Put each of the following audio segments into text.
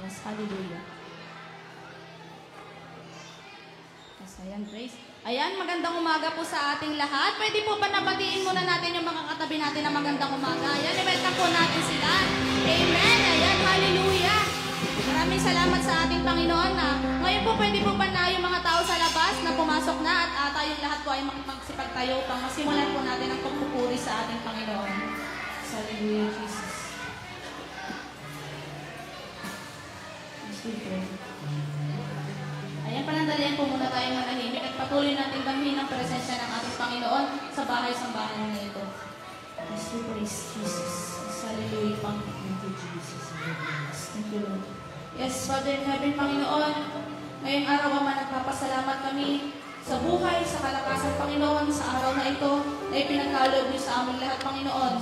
Yes, hallelujah. Yes, ayan, praise. Ayan, magandang umaga po sa ating lahat. Pwede po ba nabatiin muna natin yung mga katabi natin na magandang umaga? Ayan, i-welcome po natin sila. Amen. Ayan, hallelujah. Maraming salamat sa ating Panginoon na ngayon po pwede po ba na yung mga tao sa labas na pumasok na at tayong lahat po ay magsipagtayo pang masimulan po natin ang pagpupuri sa ating Panginoon. Hallelujah, Jesus. Ayan, panandalian po muna tayong manahimik at patuloy natin damhin ang presensya ng ating Panginoon sa bahay-sambahan na ito. Yes, we praise Jesus. Hallelujah, Panginoon. Thank you, Jesus. Thank you, Lord. Yes, Father in Heaven, Panginoon, ngayong araw, Ama, nagpapasalamat kami sa buhay, sa kalakasan, Panginoon, sa araw na ito na ipinagkaloob niyo sa aming lahat, Panginoon.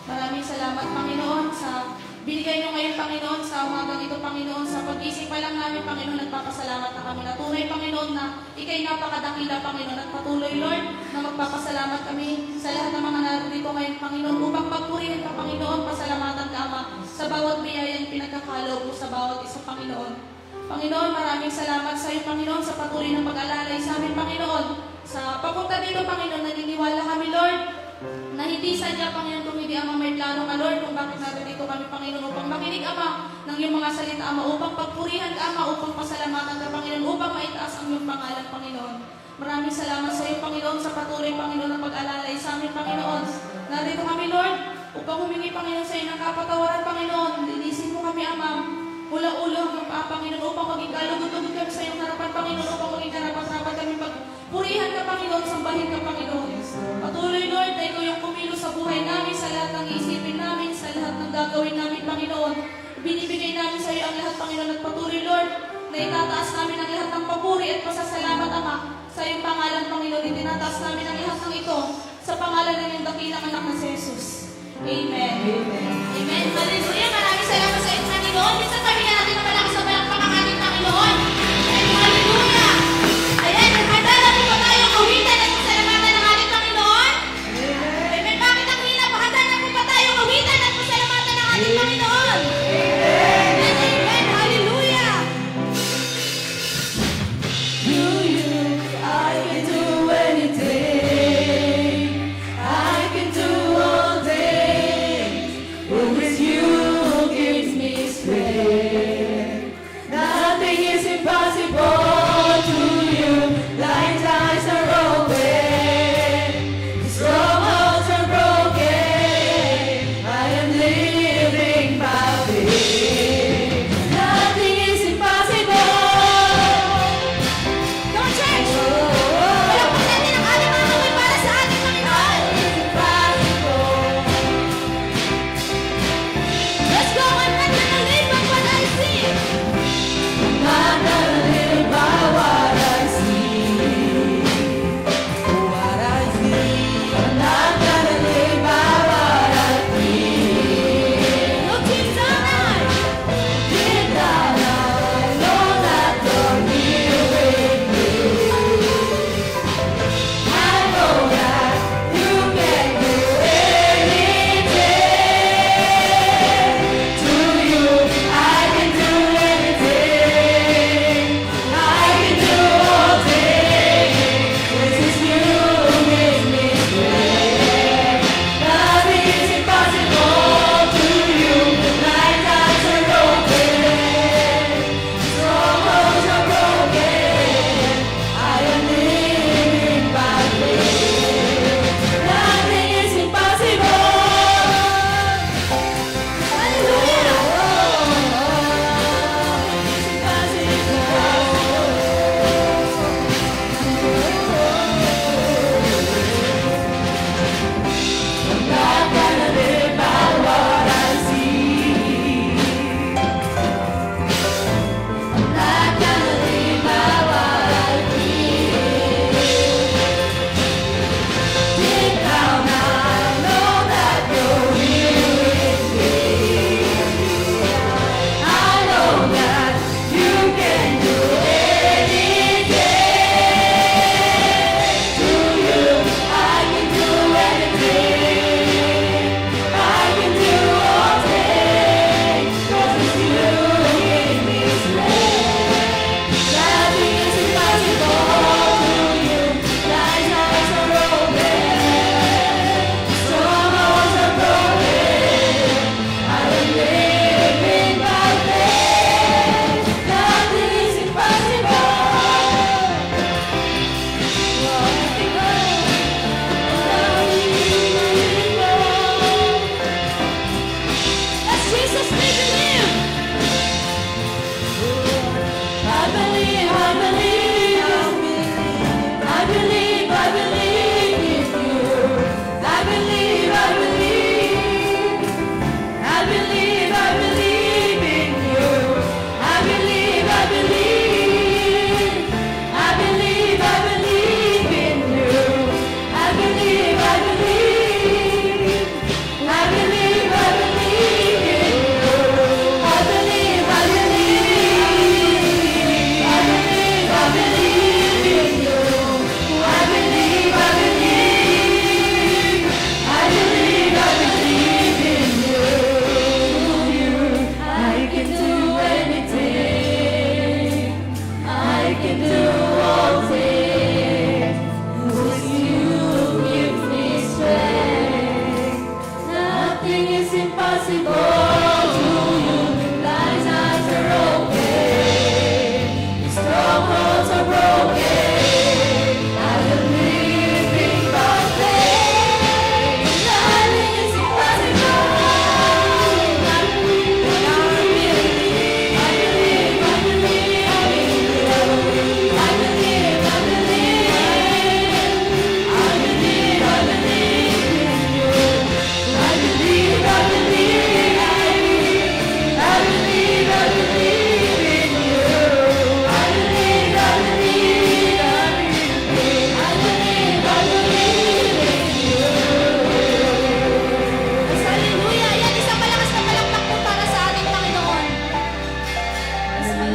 Maraming salamat, Panginoon, sa binigay niyo ngayon, Panginoon, sa umagang ito, Panginoon, sa pag-isip pa lang namin, Panginoon, nagpapasalamat na kami. Natunay, Panginoon, na ikay napakadakila, Panginoon, at patuloy, Lord, na magpapasalamat kami sa lahat ng mga narito ngayon, Panginoon, upang pagpurihin ka, Panginoon, pasalamatan ka, Ama, sa bawat biyayang pinagkakaloob mo sa bawat isa, Panginoon. Panginoon, maraming salamat sa iyo, Panginoon, sa patuloy na pag-alalay sa amin, Panginoon. Sa papunta dito, Panginoon, naniniwala kami, Lord, na hindi sadya, Panginoon, kung hindi, Ama, may plano ka, Lord, kung bakit narito kami, Panginoon, upang makinig, Ama, ng iyong mga salita, Ama, upang pagpurihan ka, Ama, upang pasalamatan ka, Panginoon, upang maitaas ang iyong pangalan, Panginoon. Maraming salamat sa iyo, Panginoon, sa patuloy, Panginoon, na pag-alalay sa amin, Panginoon. Narito kami, Lord, upang humingi, Panginoon, sa iyo ng kapatawaran, Panginoon. Linisin mo kami, Ama, mula ulo hanggang paa, Panginoon, upang maging kalugod-lugod kami sa iyong harapan, Panginoon, upang maging karapat-rapat kami pagpurihan ka, Panginoon, sambahin ka, Panginoon. Patuloy, Lord, na ikaw yung kumilos sa buhay namin, sa lahat ng isipin namin, sa lahat ng gagawin namin, Panginoon. Binibigay namin sa iyo ang lahat, Panginoon, at patuloy, Lord, na itataas namin ang lahat ng papuri at pasasalamat, Ama, sa iyong pangalan, Panginoon. Itinataas namin ang lahat ng ito sa pangalan ng iyong dakilang anak na si Jesus. Amen. Amen. Amen. Hallelujah. Maraming salamat sa iyong Panginoon. Minsan sabi nga natin na malakas sa palakpak ang ating Panginoon. Hallelujah. Ayan, handa na po ba tayong awitan at pasalamatan ng ating Panginoon? Amen. Bakit ang hina po? Handa na po ba tayong awitan at pasalamatan ng ating Panginoon? Amen. Amen. Hallelujah. Through you, I can do anything. I can do all things. With you gives me strength. Nothing is impossible to you. Blind eyes are open. Strongholds are broken. I am living by faith. Nothing is impossible. Come on, church! Palakpak natin ang ating mga kamay para sa ating Panginoon. Let's go! I'm not gonna live by what I see. I'm not gonna live by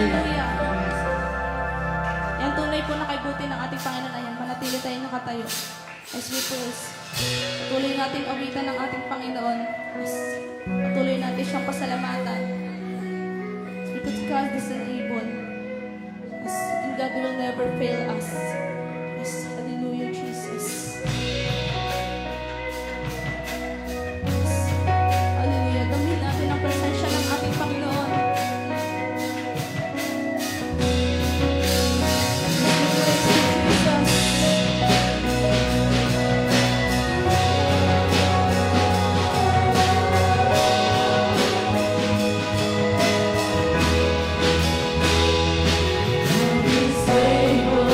Hallelujah. Yan tunay po na kaibuti ng ating Panginoon. Ayan, manatili tayo nakatayo. As we praise, patuloy natin awitan ng ating Panginoon. As patuloy natin siyang pasalamatan. As because God is able. As and God will never fail us. Yes, hallelujah, Jesus. Yes, hallelujah. Damhin natin ang presensya ng ating Panginoon. He's able.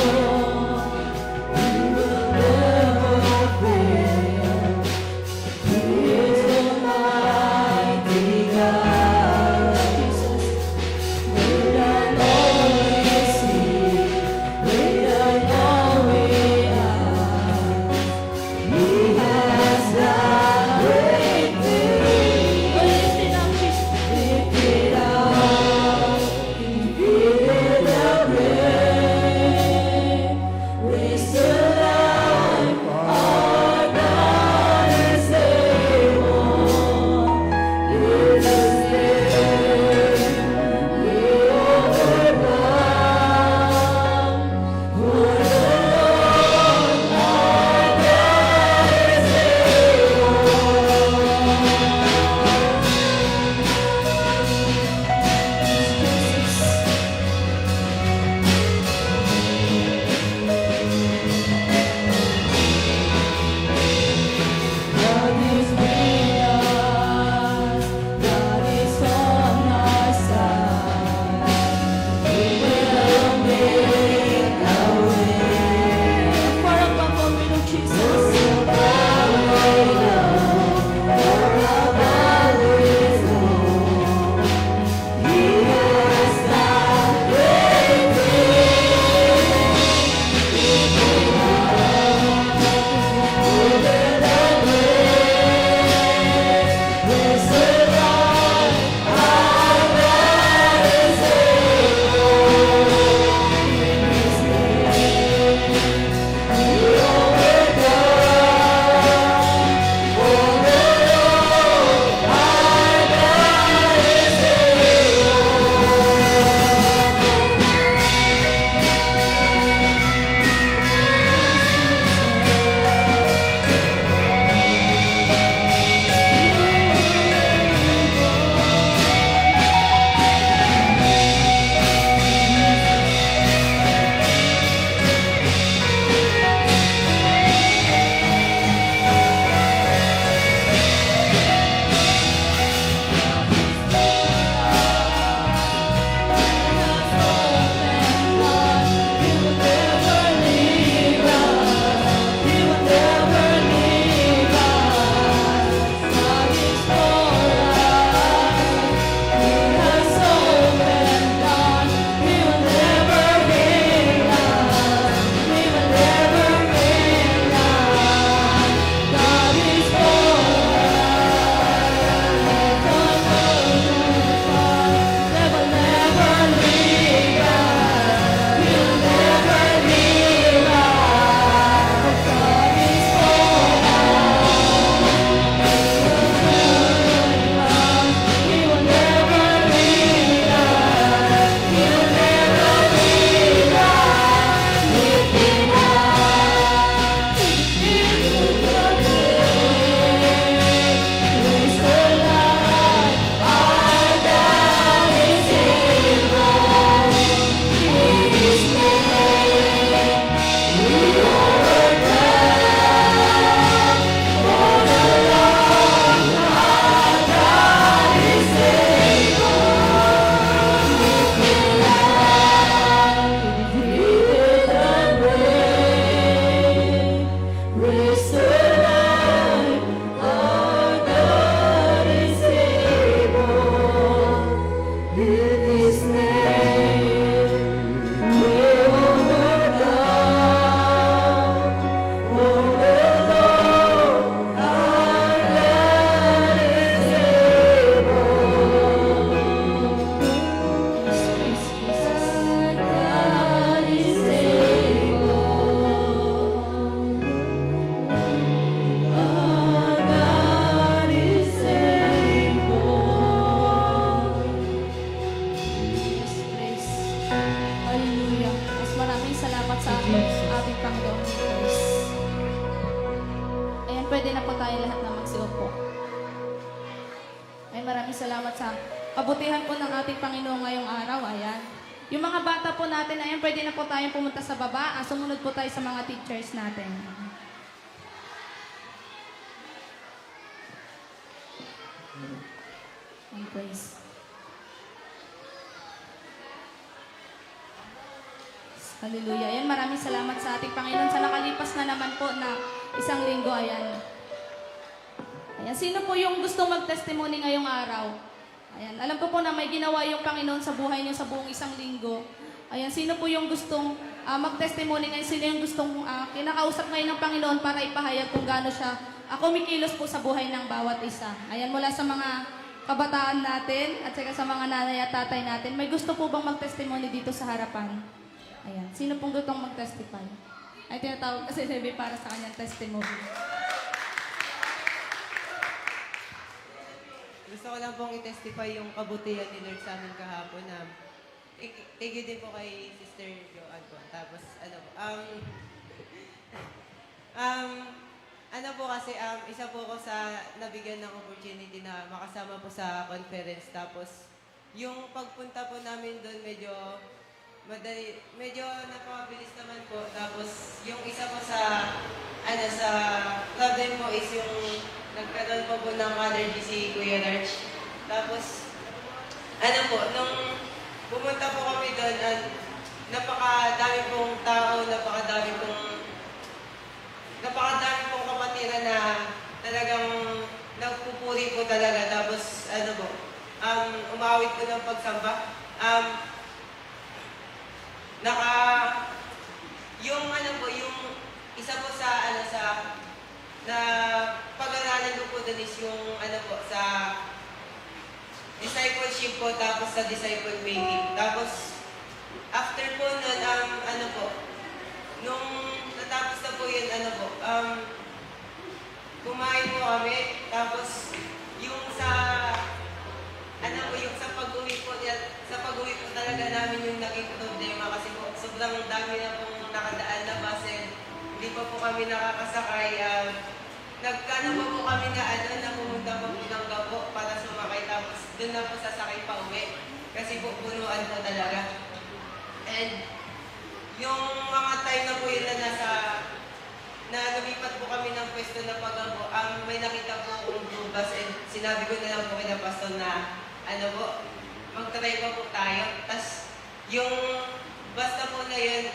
tayo lahat na magsiupo. Ay, maraming salamat sa kabutihan po ng ating Panginoon ngayong araw. Ayan. Yung mga bata po natin, ayan, pwede na po tayong pumunta sa baba. Sumunod po tayo sa mga teachers natin. And praise. Hallelujah. Ayan, maraming salamat sa ating Panginoon sa nakalipas na naman po na isang linggo. Ayan. Ayan, sino po yung gustong mag-testimony ngayong araw? Ayan, alam ko po na may ginawa yung Panginoon sa buhay niyo sa buong isang linggo. Ayan, sino po yung gustong mag-testimony ngayon? Sino yung gustong kinakausap ngayon ng Panginoon para ipahayag kung gaano siya kumikilos po sa buhay ng bawat isa? Ayan, mula sa mga kabataan natin at saka sa mga nanay at tatay natin, may gusto po bang mag-testimony dito sa harapan? Ayan. Sino pong gustong mag-testify? Ay, tinatawag kasi Sebe para sa kanyang testimony. Gusto ko lang pong i-testify yung kabutihan ni Lord sa amin kahapon na thank you din po kay Sister Joanne po. Tapos, ano po kasi, isa po ako sa nabigyan ng opportunity na makasama po sa conference. Tapos, yung pagpunta po namin doon medyo napakabilis naman po. Tapos, yung isa po sa problem po is yung nagkaroon po ng allergy si Kuya Larch. Tapos, nung pumunta po kami doon, napakadami pong tao, napakadami pong kapatiran na talagang nagpupuri po talaga. Tapos, umawit po ng pagsamba. Yung isa po sa na pag-aralan ko po dun is yung sa discipleship po, tapos sa disciple making. Tapos after po nun, nung natapos na po yun, kumain po kami. Tapos yung sa pag-uwi po talaga namin yung naging problema kasi po sobrang dami na pong nakadaan na bus and hindi pa po kami nakakasakay. Nagkano pa po kami na pumunta pa po ng Gapo para sumakay, tapos doon na po sasakay pa uwi kasi po punuan po talaga. And yung mga time na po yun na lumipat po kami ng pwesto na Pagabo, may nakita po akong blue bus and sinabi ko na lang po kina Pastor na mag-try pa po tayo. Tapos yung bus na po na yun,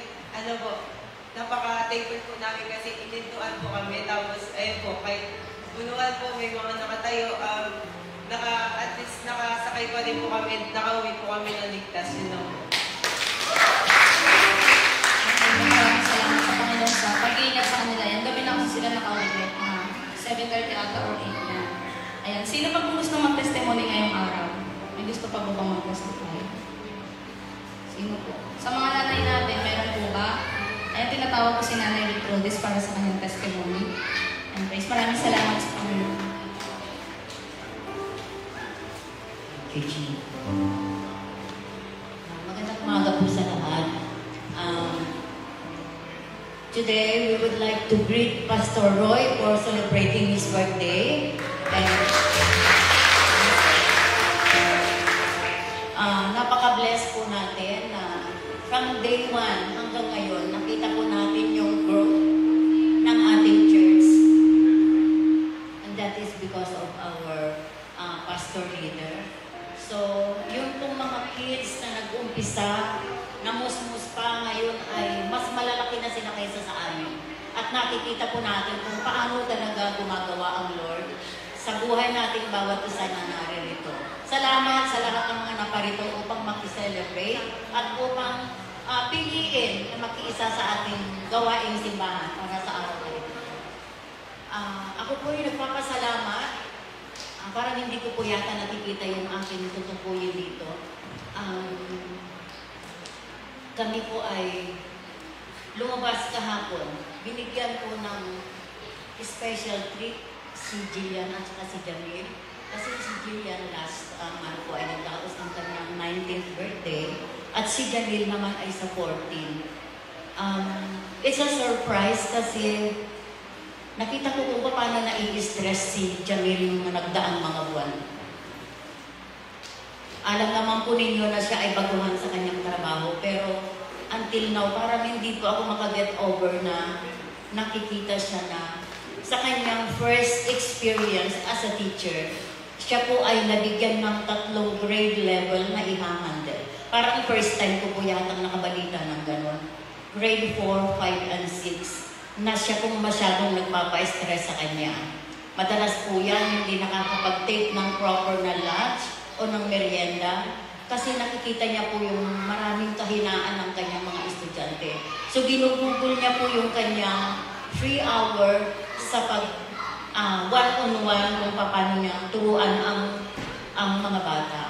napaka-thankful po namin kasi inintuan po kami. Tapos ayun po, kahit bunuan po, may mga nakatayo, at least nakasakay pa rin po kami, nakauwi po kami ng ligtas. Yun lang po. Maraming salamat sa Panginoon sa pag-iingat sa kanila. Yan, gabi na kasi sila nakauwi. 7:30 ata or 8 na. Ayan, sino pa kung gusto mag-testimony ngayong araw? May gusto pa po bang mag-testify? Sino po? Sa mga nanay natin, meron po ba? Ayan, tinatawag ko si Nanay Ritrudis para sa kanyang testimony. And praise, maraming salamat sa Panginoon. Magandang umaga po sa lahat. Today, we would like to greet Pastor Roy for celebrating his birthday. And napaka-bless po natin na from day 1 hanggang ngayon, nakita po natin yung growth ng ating church. And that is because of our pastor leader. So, yung pong mga kids na nag-umpisa, namusmus pa ngayon ay mas malalaki na sila kaysa sa amin. At nakikita po natin kung paano talaga gumagawa ang Lord sa buhay nating bawat isa na naririto. Salamat sa lahat ng mga naparito upang makiselebrate at upang piliin na makiisa sa ating gawaing simbahan para sa araw na ito. Ako po yung nagpapasalamat. Parang hindi ko po yata nakikita yung aking tutukuyin dito. Kami po ay lumabas kahapon. Binigyan po ng special treat si Jillian at saka si Jamil. Kasi si Jillian last month po ay nagdaos ng kanyang 19th birthday. At si Jamil naman ay sa 14. It's a surprise kasi nakita ko kung paano nai-stress si Jamil yung nagdaang mga buwan. Alam naman po ninyo na siya ay baguhan sa kanyang trabaho, pero until now, parang hindi po ako makaget over na nakikita siya na sa kanyang first experience as a teacher, siya po ay nabigyan ng 3 grade level na i-handle. Parang first time ko po yatang nakabalita ng gano'n. Grade 4, 5, and 6 na siya pong masyadong nagpapa-stress sa kanya. Madalas po yan, hindi nakakapag-take ng proper na lunch o ng merienda kasi nakikita niya po yung maraming kahinaan ng kanyang mga estudyante. So ginugugol niya po yung kanyang 3 hour sa pag one-on-one kung paano niya turuan ang mga bata.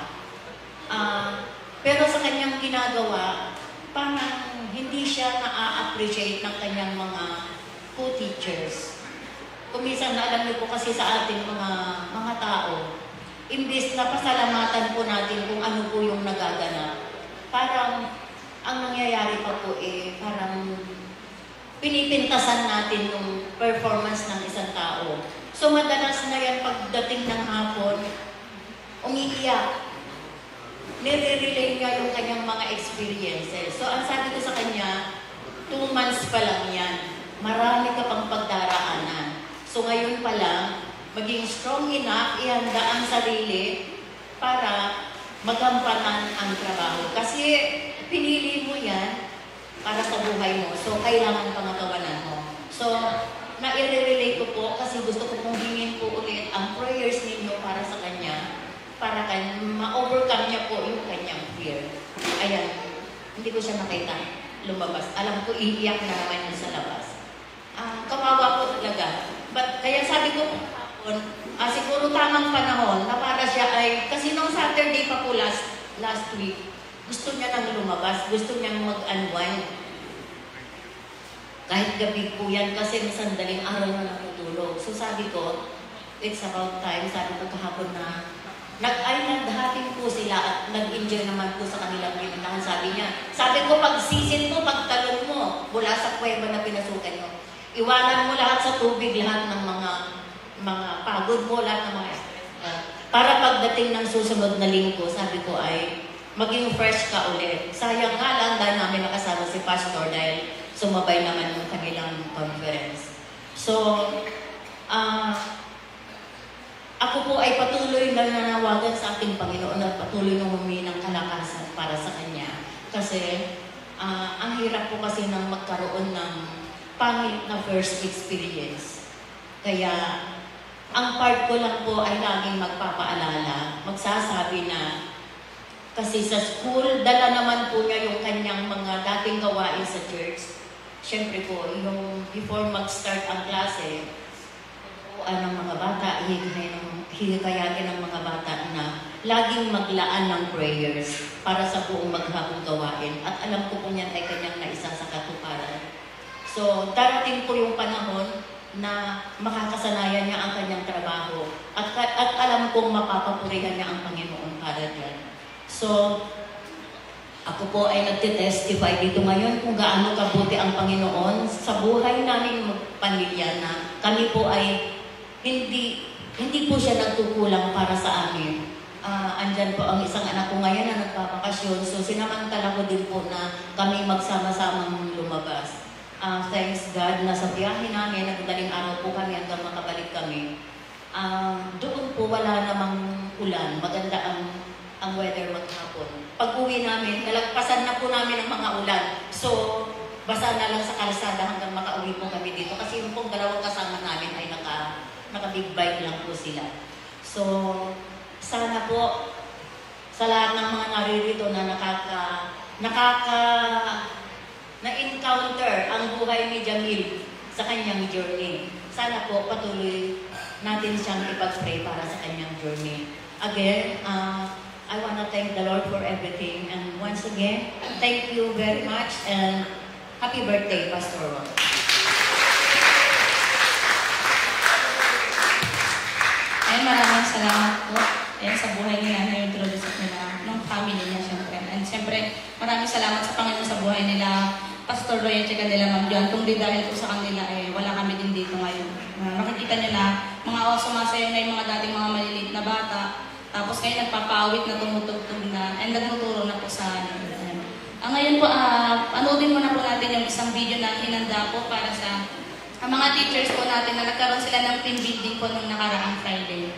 Pero sa kanyang ginagawa, parang hindi siya na-appreciate ng kanyang mga co-teachers. Kung minsan na alam niyo po kasi sa ating mga tao, imbis na pasalamatan po natin kung ano po yung nagaganap, parang ang nangyayari pa po parang pinipintasan natin yung performance ng isang tao. So madalas na yan pagdating ng hapon, umiiyak. Nire-relay niya yung kanyang mga experiences. So ang sabi ko sa kanya, 2 months pa lang yan. Marami ka pang pagdaraanan. So ngayon pa lang, maging strong enough, ihanda ang sarili para magampanan ang trabaho. Kasi pinili mo yan para sa buhay mo. So, kailangan pangatawanan mo. So, nai-relate ko po kasi gusto ko pong hingin po ulit ang prayers ninyo para sa kanya, para ma-overcome niya po yung kanyang fear. Ayan, hindi ko siya nakita lumabas. Alam ko, iiyak na naman yun sa labas. Kawawa po talaga. But, kaya sabi ko po hapon, siguro tamang panahon na para siya ay, kasi nung Saturday pa po last week, gusto niya nang lumabas, gusto niya mag-unwind. Kahit gabi po yan kasi sandaling araw na natutulog. So sabi ko, it's about time, sabi ko kahapon na, naghahating po sila at nag-enjoy naman po sa kanilang pinuntahan. Sabi ko, pag-sisin mo, pagtalon mo, mula sa kuweba na pinasukan mo, iwanan mo lahat sa tubig, lahat ng mga pagod mo, lahat ng mga para pagdating ng susunod na linggo, sabi ko ay, maging fresh ka ulit. Sayang nga lang dahil namin nakasama si Pastor dahil sumabay naman yung kanilang conference. So, ako po ay patuloy na nanawagan sa ating Panginoon at patuloy na humingi ng kalakasan para sa Kanya. Kasi, ang hirap po kasi nang magkaroon ng pangit na first experience. Kaya, ang part ko lang po ay laging magpapaalala, magsasabi na kasi sa school, dala naman po niya yung kanyang mga dating gawain sa church. Siyempre po, yung before mag-start ang klase, ng mga bata, hihikayatin ng mga bata na laging maglaan ng prayers para sa buong maghapong gawain. At alam ko po niyan ay kanyang naisa sa katuparan. So, darating po yung panahon na makakasanayan niya ang kanyang trabaho at alam kong mapapapurihan niya ang Panginoon para dyan. So, ako po ay nagtitestify dito ngayon kung gaano kabuti ang Panginoon sa buhay namin pamilya na kami po ay hindi po siya nagkukulang para sa amin. Andyan po ang isang anak ko ngayon na nagpapakasyon. So, sinamantala ko din po na kami magsama-samang lumabas. Thanks God na sa biyahe namin, nagdaling araw po kami hanggang makabalik kami. Doon po wala namang ulan. Maganda ang weather maghapon. Pag-uwi namin, nalagpasan na po namin ang mga ulan. So, basa na lang sa kalsada hanggang makauwi po kami dito. Kasi yung pong dalawang kasama namin ay naka-big bike lang po sila. So, sana po sa lahat ng mga naririto na na-encounter ang buhay ni Jamil sa kanyang journey. Sana po patuloy natin siyang ipag-pray para sa kanyang journey. Again, I want to thank the Lord for everything. And once again, thank you very much and happy birthday, Pastor Ron. Ay, maraming salamat po sa buhay niya na introduce nila ng family niya, syempre. And syempre, maraming salamat sa Panginoon sa buhay nila, Pastor Roy at saka nila Ma'am John. Kung di dahil po sa kanila, wala kami din dito ngayon. Makikita nyo na, sumasayaw na yung mga dating mga maliliit na bata. Tapos kayo nagpapawit na tumutugtog na, and nagtuturo na po sa ngayon po, anoodin muna po natin yung isang video na hinanda po para sa mga teachers po natin na nagkaroon sila ng team building po nung nakaraang Friday.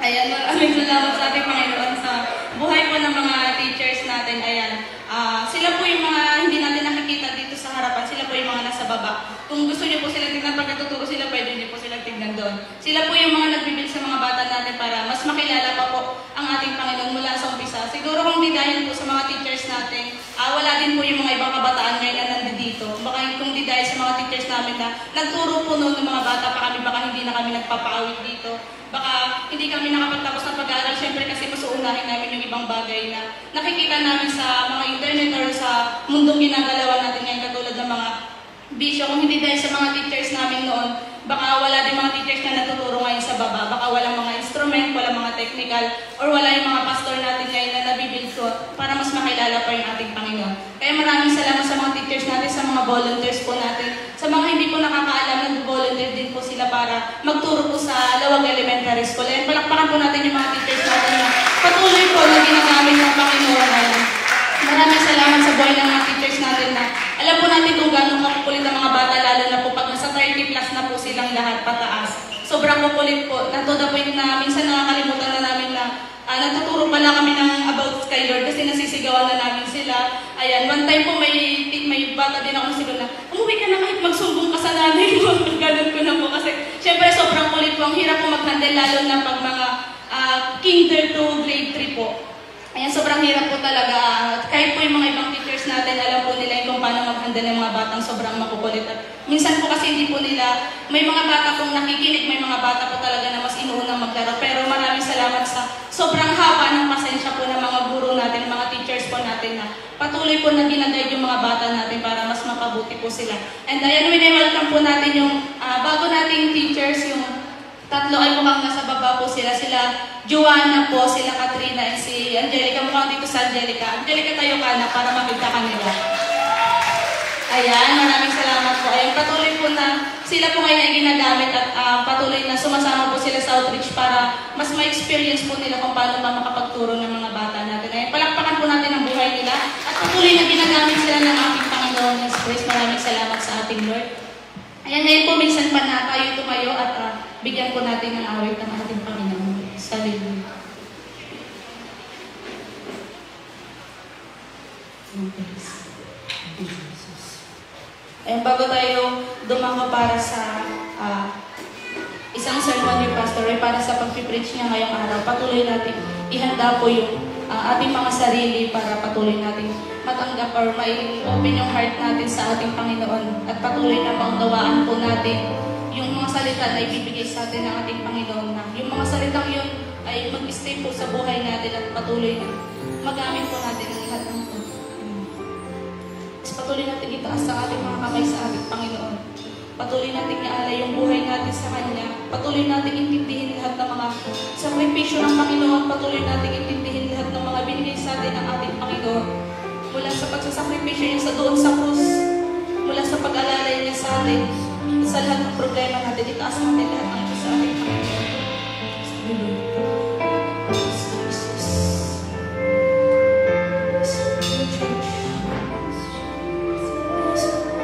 Ayan, maraming salamat sa ating Panginoon sa buhay po ng mga teachers natin. Ayan, sila po yung mga hindi natin nakikita dito sa harapan. Sila po yung mga nasa baba. Kung gusto niyo po silang tignan pag natuturo sila, pwede niyo po silang tignan doon. Sila po yung mga nagbibil sa mga bata natin para mas makilala pa po ang ating Panginoon mula sa umpisa. Siguro kung di dahil po sa mga teachers natin, wala din po yung mga ibang kabataan ngayon na nandito. Baka kung di dahil sa mga teachers namin na nagturo po noon ng mga bata pa kami, baka hindi na kami nagpapaawit dito. Baka hindi kami nakapagtapos ng pag-aaral, syempre kasi mas uunahin namin yung ibang bagay na nakikita namin sa mga internet or sa mundong ginagalawan natin ngayon, katulad ng mga bisyo. Kung hindi dahil sa mga teachers namin noon, baka wala din mga teachers na natuturo ngayon sa baba. Baka walang mga instrument, walang mga technical, or wala yung mga pastor natin ngayon na nabibuild ko para mas makilala pa yung ating Panginoon. Kaya maraming salamat sa mga teachers natin, sa mga volunteers po natin. Sa mga hindi po nakakaalam, nag-volunteer din po sila para magturo po sa Lawag Elementary School. Ayan, palakpakan po natin yung mga teachers natin na patuloy po na ginagamit ng Panginoon. Ayan. Maraming salamat sa buhay ng mga teachers natin na alam po natin kung gano'ng kakukulit ang mga bata, lalo na po pag nasa 30 plus na po silang lahat pataas. Sobrang kukulit po. Na to the point na minsan nakakalimutan na namin na nagtuturo pala kami ng about kay Lord kasi nasisigawan na namin sila. Ayan, one time po may bata din ako nasigaw na, umuwi ka na kahit magsumbong ka sa nanay mo. Ganun ko na po kasi syempre sobrang kulit po. Ang hirap po mag-handle lalo na pag mga kinder to grade 3 po. Ayan, sobrang hirap po talaga. Kahit po yung mga ibang teachers natin, alam po nila kung paano mag-handle ng mga batang sobrang makukulit. At minsan po kasi hindi po nila, may mga bata pong nakikinig, may mga bata po talaga na mas inuunang maglaro. Pero maraming salamat sa sobrang haba ng pasensya po ng mga guro natin, mga teachers po natin na patuloy po na ginaguide yung mga bata natin para mas mapabuti po sila. And ayan, welcome po natin yung bago nating teachers, yung tatlo ay mukhang nasa baba po sila. Joanna po, sila Katrina, and si Angelica. Mukhang dito sa Angelica. Angelica, tayo ka na para makita kanila. Ayan, maraming salamat po. Ayan, patuloy po na sila po ngayon ay ginagamit at patuloy na sumasama po sila sa outreach para mas ma-experience po nila kung paano pa makapagturo ng mga bata natin. Ayan, palakpakan po natin ang buhay nila at patuloy na ginagamit sila ng ating Panginoon Jesus Christ. Maraming salamat sa ating Lord. Ayan, ngayon po minsan pa na tayo tumayo at bigyan po natin ng awit ng ating Panginoon. Hallelujah. Ayan, bago tayo dumako para sa isang sermon ni Pastor Ray para sa pag-preach niya ngayong araw, patuloy natin ihanda po yung ating mga sarili para patuloy natin matanggap or ma-open yung heart natin sa ating Panginoon at patuloy na panggawaan po natin yung mga salita na ibibigay sa atin ng ating Panginoon na yung mga salitang yun ay mag-stay po sa buhay natin at patuloy na magamit po natin ang lahat ng ito. Patuloy natin itaas sa ating mga kamay sa ating Panginoon. Patuloy natin ialay yung buhay natin sa Kanya. Patuloy natin intindihin lahat ng mga sakripisyo ng Panginoon. Patuloy natin intindihin lahat ng mga binigay sa atin ng ating Panginoon. Mula sa pagsasakripisyo niya sa doon sa krus, mula sa pag-alalay niya sa atin, sa lahat ng problema natin, itaas natin lahat ng ito sa ating Panginoon. Worship you.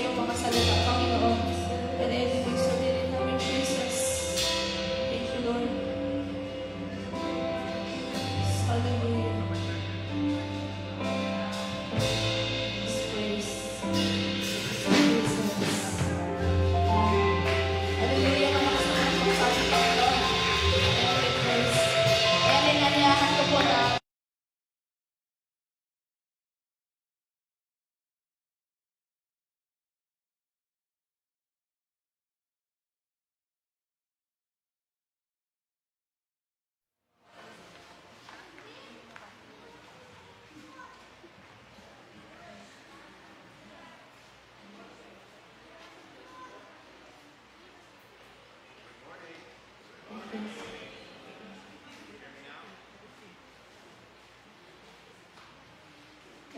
iyong mga salita, Panginoon. And everything sa nilin namin, Jesus. Thank you, Lord. Hallelujah. His praise. Jesus. Hallelujah, mga kasama po sa ating Panginoon. Every praise. Kaya linanyahan ko po na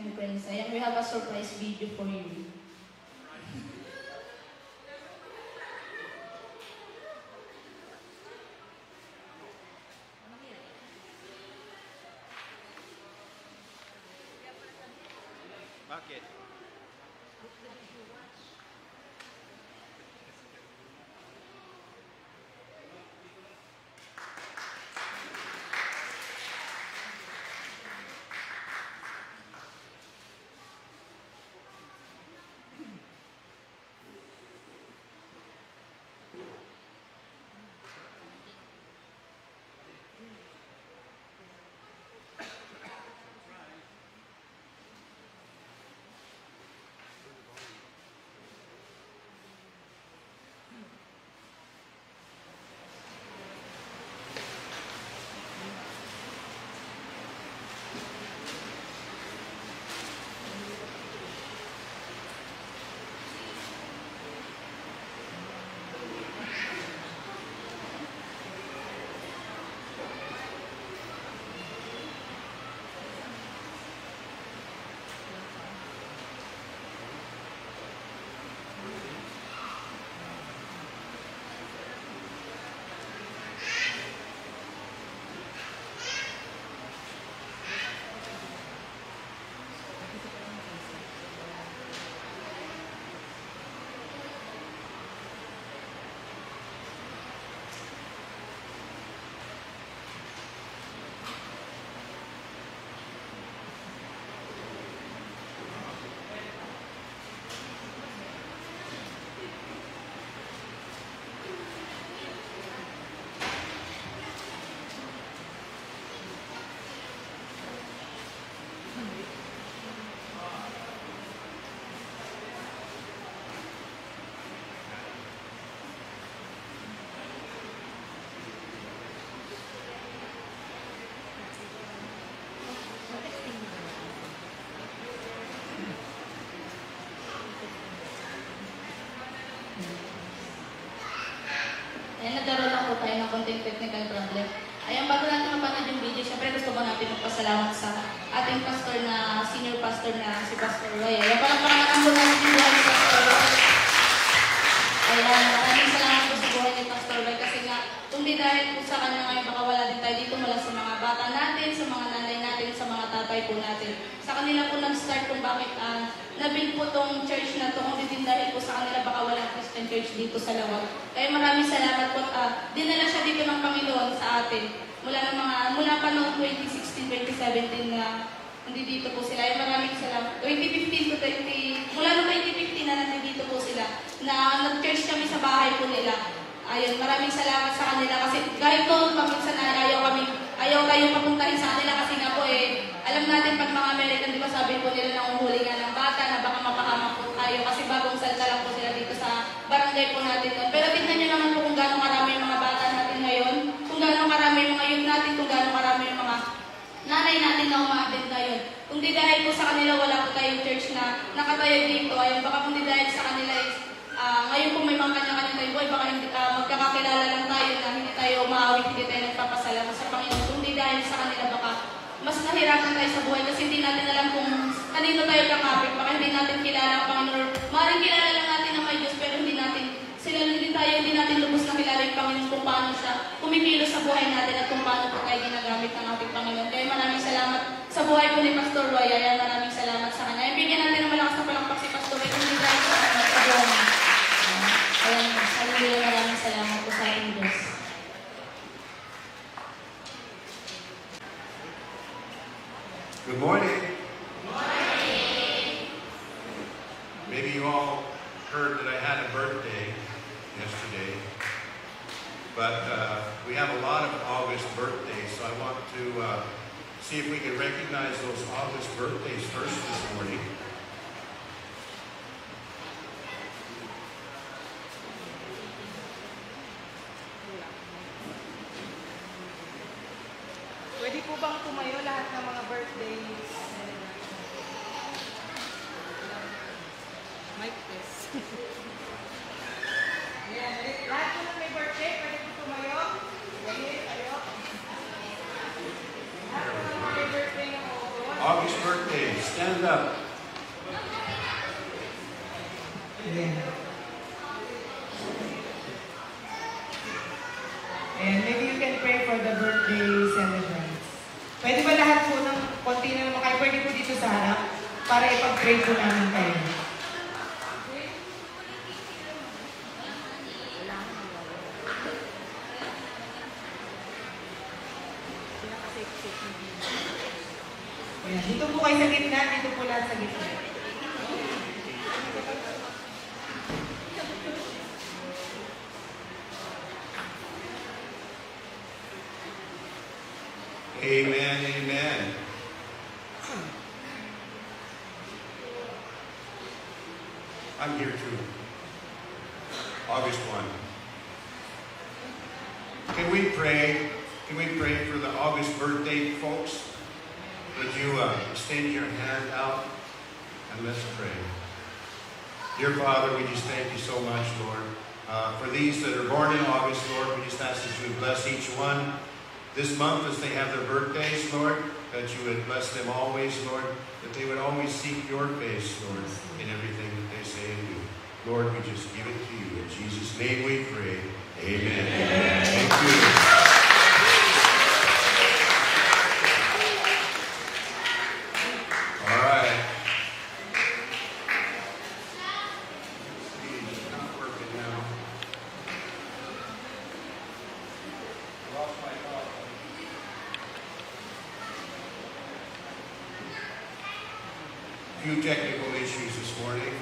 and friends, ayan, we have a surprise video for you. Bakit? Ayan, nagkaroon lang po tayo ng konting technical problem. Ayan, bago natin mapanood yung video, syempre gusto ko natin magpasalamat sa ating pastor na, senior pastor na si Pastor Roy. Ayan, parang pangalan po natin yung buhay ni Pastor Roy. Ayan, maraming salamat po sa buhay ni Pastor Roy kasi nga, kung di dahil po sa kanya ngayon, baka wala din tayo dito mula sa mga bata natin, sa mga nanay natin, sa mga tatay po natin. Sa kanila po nag-start kung bakit nabuild po tong church na to, kung di din dahil po sa kanila, baka walang Christian church dito sa Lawag. Kaya maraming salamat po. Dinala siya dito ng Panginoon sa atin. Mula pa noong 2016, 2017 na nandito po sila. Ay maraming salamat. 2015 to 20, mula noong 2015 na nandito po sila. Na nag-church kami sa bahay po nila. Ayun, maraming salamat sa kanila kasi kahit noon paminsan ayaw kayong papuntahin sa kanila kasi nga po alam natin pag mga American, di ba sabi po nila na umuhuli nga ng bata na baka mapahamak po tayo kasi bagong salta lang po sila dito sa barangay po natin noon. Pero tignan nyo naman po kung gaano karami yung mga bata natin ngayon, kung gaano karami yung mga youth natin, kung gaano karami yung mga nanay natin na umaattend ngayon. Kung di dahil po sa kanila, wala po tayong church na nakatayo dito. Ayun, baka kung di dahil sa kanila ngayon po may mga kanya-kanya tayong buhay, baka hindi, magkakakilala lang tayo na hindi tayo umaawit, hindi tayo nagpapasalamat sa Panginoon. Kung di dahil sa kanila, baka mas nahirapan tayo sa buhay kasi hindi natin alam kung kanino tayo kakapit, baka hindi natin kilala ang Panginoon. Maaaring kilala lang natin na may Diyos, pero hindi natin lubos na kilala yung Panginoon kung paano siya kumikilos sa buhay natin at kung paano po tayo ginagamit ng ating Panginoon. Kaya maraming salamat sa buhay po ni Pastor Roy. Ayan, maraming salamat sa kanya. Bigyan natin ng malakas na palakpak si Pastor Roy kung hindi dahil sa but we have a lot of August birthdays, so I want to see if we can recognize those August birthdays first this morning. Pwede po bang tumayo lahat ng mga birthdays? Mic test. Ayan, lahat po na may birthday, pwede po tumayo. Pwede tayo. Lahat po na may birthday ng August. August birthdays, stand up. Ayan. And maybe you can pray for the birthday celebrants. Pwede ba lahat po ng konti na naman kayo? Pwede po dito sa harap para ipag-pray po namin kayo. Ayan, dito po kayo sa gitna, dito po lahat sa gitna. Amen, amen. I'm here too. August 1. Can we pray? Can we pray for the August birthday folks? Would you extend your hand out and let's pray. Dear Father, we just thank you so much, Lord. For these that are born in August, Lord, we just ask that you would bless each one this month as they have their birthdays, Lord, that you would bless them always, Lord, that they would always seek your face, Lord, in everything that they say and do. Lord, we just give it to you. In Jesus' name we pray. Amen. Amen. Thank you. All right. It's not working now. Lost my thought. Few technical issues this morning.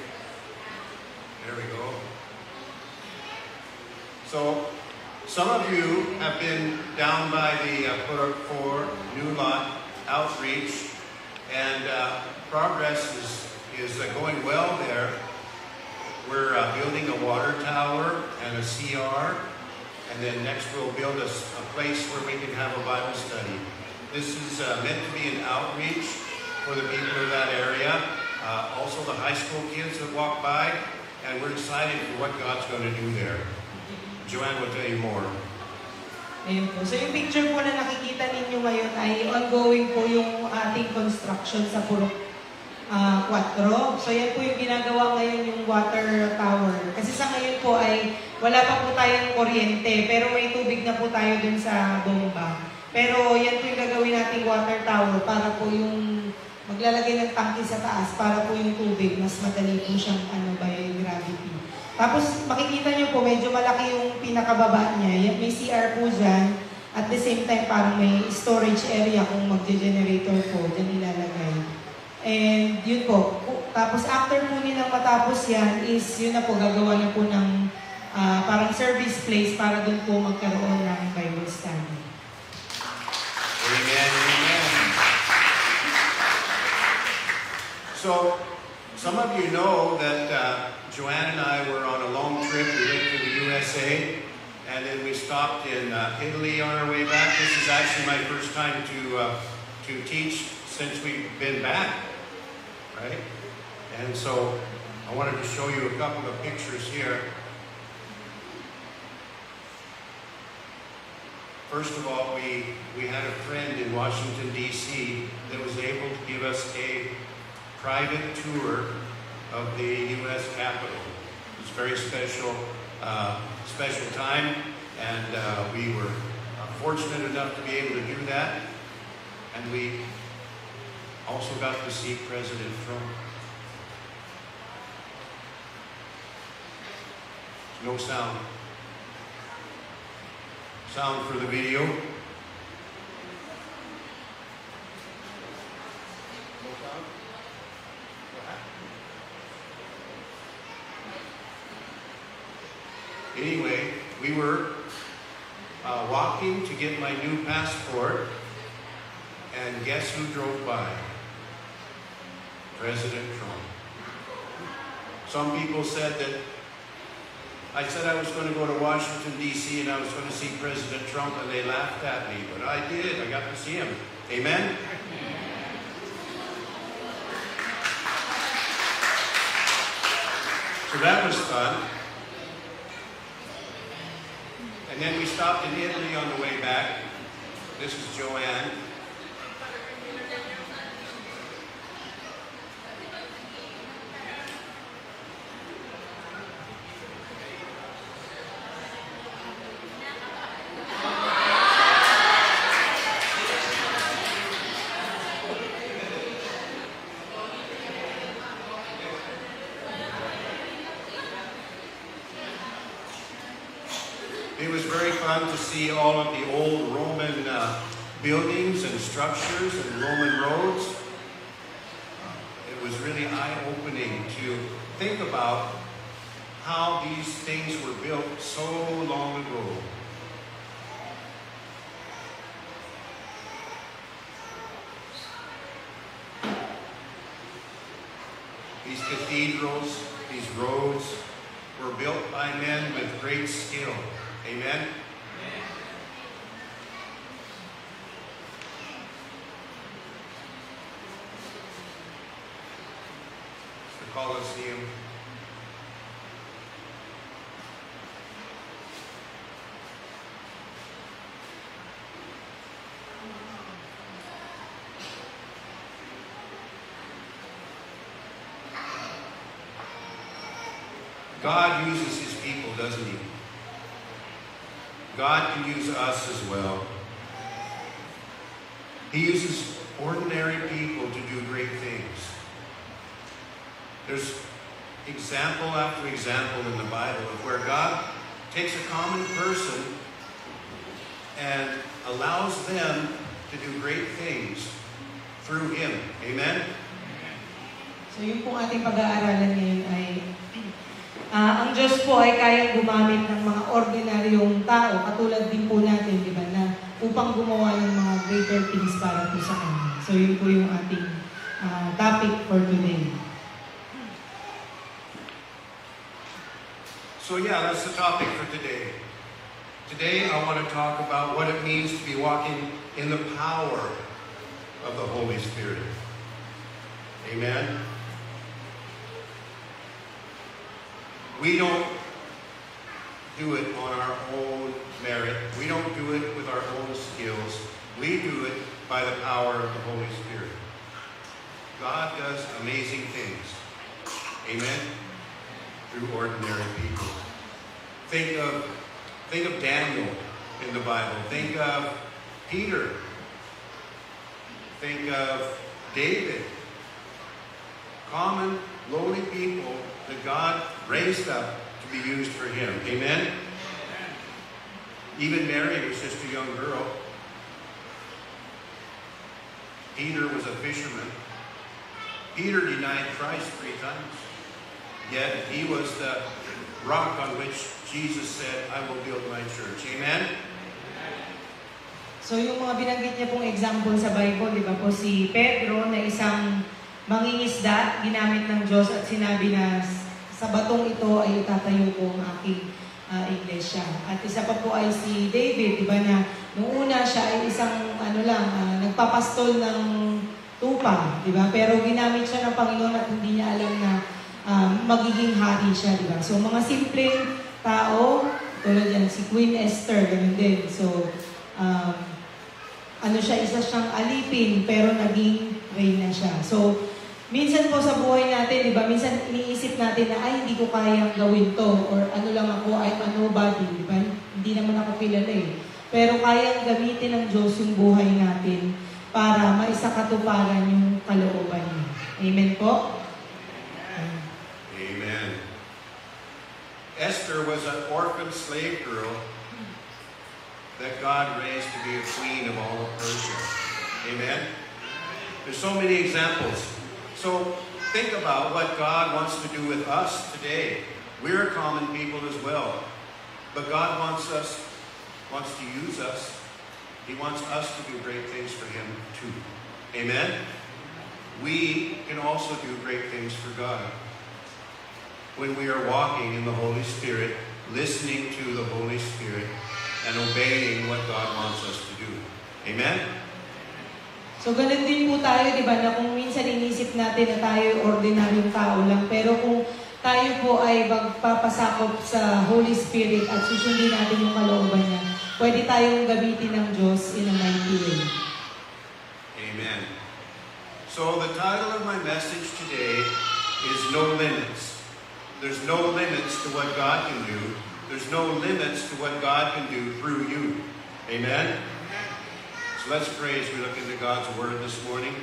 There we go. So, some of you have been down by the Put Up For New Lot outreach, and progress is going well there. We're building a water tower and a CR, and then next we'll build a place where we can have a Bible study. This is meant to be an outreach for the people of that area, also the high school kids that walk by, and we're excited for what God's going to do there. Joanne will tell you more. Ayun po. So yung picture po na nakikita ninyo ngayon ay ongoing po yung ating construction sa Purok 4. So yan po yung ginagawa ngayon yung water tower. Kasi sa ngayon po ay wala pa po tayong kuryente, pero may tubig na po tayo dun sa bomba. Pero yan po yung gagawin nating water tower para po yung maglalagay ng tangke sa taas para po yung tubig mas madali po siyang by gravity. Tapos makikita nyo po medyo malaki yung pinakababa niya. May CR po dyan. At the same time parang may storage area kung magge-generator po dyan ilalagay. And yun po. Tapos after po nilang matapos yan is yun na po gagawa na po ng parang service place para dun po magkaroon ng Bible study. Amen, amen. So, some of you know that Joanne and I were on a long trip. We went to the USA, and then we stopped in Italy on our way back. This is actually my first time to teach since we've been back, right? And so, I wanted to show you a couple of pictures here. First of all, we had a friend in Washington, D.C. that was able to give us a private tour of the U.S. Capitol. It was a very special time, and we were fortunate enough to be able to do that. And we also got to see President Trump. No sound. Sound for the video. Anyway, we were walking to get my new passport, and guess who drove by? President Trump. Some people said that I said I was going to go to Washington, D.C., and I was going to see President Trump, and they laughed at me. But I did. I got to see him. Amen? So that was fun. And then we stopped in Italy on the way back. This is Joanne. It was very fun to see all of the old Roman buildings and structures and Roman roads. It was really eye-opening to think about how these things were built so long ago. These cathedrals, these roads were built by men with great skill. Amen? The Colosseum. God uses his people, doesn't he? God can use us as well. He uses ordinary people to do great things. There's example after example in the Bible of where God takes a common person and allows them to do great things through him. Amen? So yung po ating pag-aaralan ngayon ay ang Diyos po ay kayang gumamit ng mga ordinaryong tao, katulad din po natin, di ba, na upang gumawa ng mga greater things para po sa Kanya. So yun po yung ating topic for today. So yeah, that's the topic for today. Today I want to talk about what it means to be walking in the power of the Holy Spirit. Amen? We don't do it on our own merit. We don't do it with our own skills. We do it by the power of the Holy Spirit. God does amazing things. Amen? Through ordinary people. Think of Daniel in the Bible. Think of Peter. Think of David. Common, lowly people that God raised up to be used for him. Amen? Even Mary was just a young girl. Peter was a fisherman. Peter denied Christ 3 times. Yet he was the rock on which Jesus said, I will build my church. Amen? So yung mga binanggit niya pong example sa Bible, di ba po, si Pedro na isang mangingisda, ginamit ng Diyos at sinabi na sa batong ito ay itatayo ko ang aking iglesia. At isa pa po ay si David, di ba, na nung una siya ay isang nagpapastol ng tupa, di ba? Pero ginamit siya ng Panginoon at hindi niya alam na magiging hari siya, di ba? So mga simpleng tao, tulad yan, si Queen Esther, ganun din. So, isa siyang alipin, pero naging reyna siya. So, minsan po sa buhay natin, di ba, minsan iniisip natin na, ay, hindi ko kayang gawin to, or ano lang ako, I'm a nobody, di ba? Hindi naman ako kilala eh. Pero kayang gamitin ng Diyos yung buhay natin para maisakatuparan yung kalooban niya. Amen po? Amen. Esther was an orphan slave girl that God raised to be a queen of all of Persia. Amen? There's so many examples. So think about what God wants to do with us today. We're common people as well. But God wants us wants to use us. He wants us to do great things for Him too. Amen? We can also do great things for God when we are walking in the Holy Spirit, listening to the Holy Spirit, and obeying what God wants us to do. Amen? So, ganun din po tayo, di ba, na kung minsan inisip natin na tayo ordinaryong tao lang, pero kung tayo po ay magpapasakop sa Holy Spirit at susundin natin yung kalooban niya, pwede tayong gamitin ng Diyos in a mighty way. Amen. So the title of my message today is No Limits. There's no limits to what God can do. There's no limits to what God can do through you. Amen? So let's pray as we look into God's Word this morning.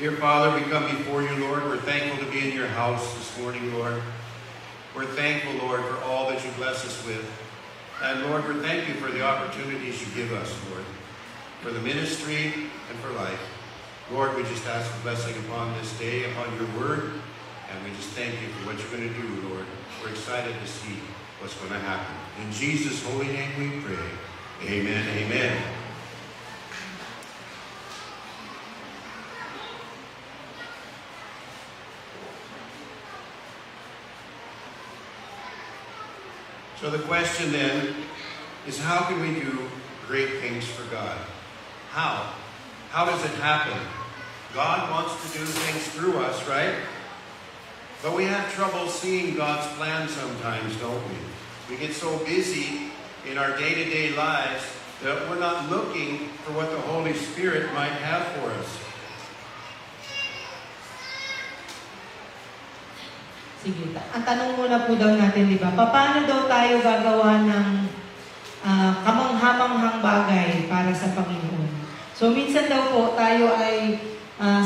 Dear Father, we come before you, Lord. We're thankful to be in your house this morning, Lord. We're thankful, Lord, for all that you bless us with. And Lord, we're thankful for the opportunities you give us, Lord, for the ministry and for life. Lord, we just ask for blessing upon this day, upon your word, and we just thank you for what you're going to do, Lord. We're excited to see what's going to happen. In Jesus' holy name we pray. Amen, amen. So the question then is, how can we do great things for God? How? How does it happen? God wants to do things through us, right? But we have trouble seeing God's plan sometimes, don't we? We get so busy in our day-to-day lives that we're not looking for what the Holy Spirit might have for us. Sige, ang tanong muna po daw natin, di ba? Paano daw tayo gagawa ng kamanghamanghang bagay para sa Panginoon? So, minsan daw po tayo ay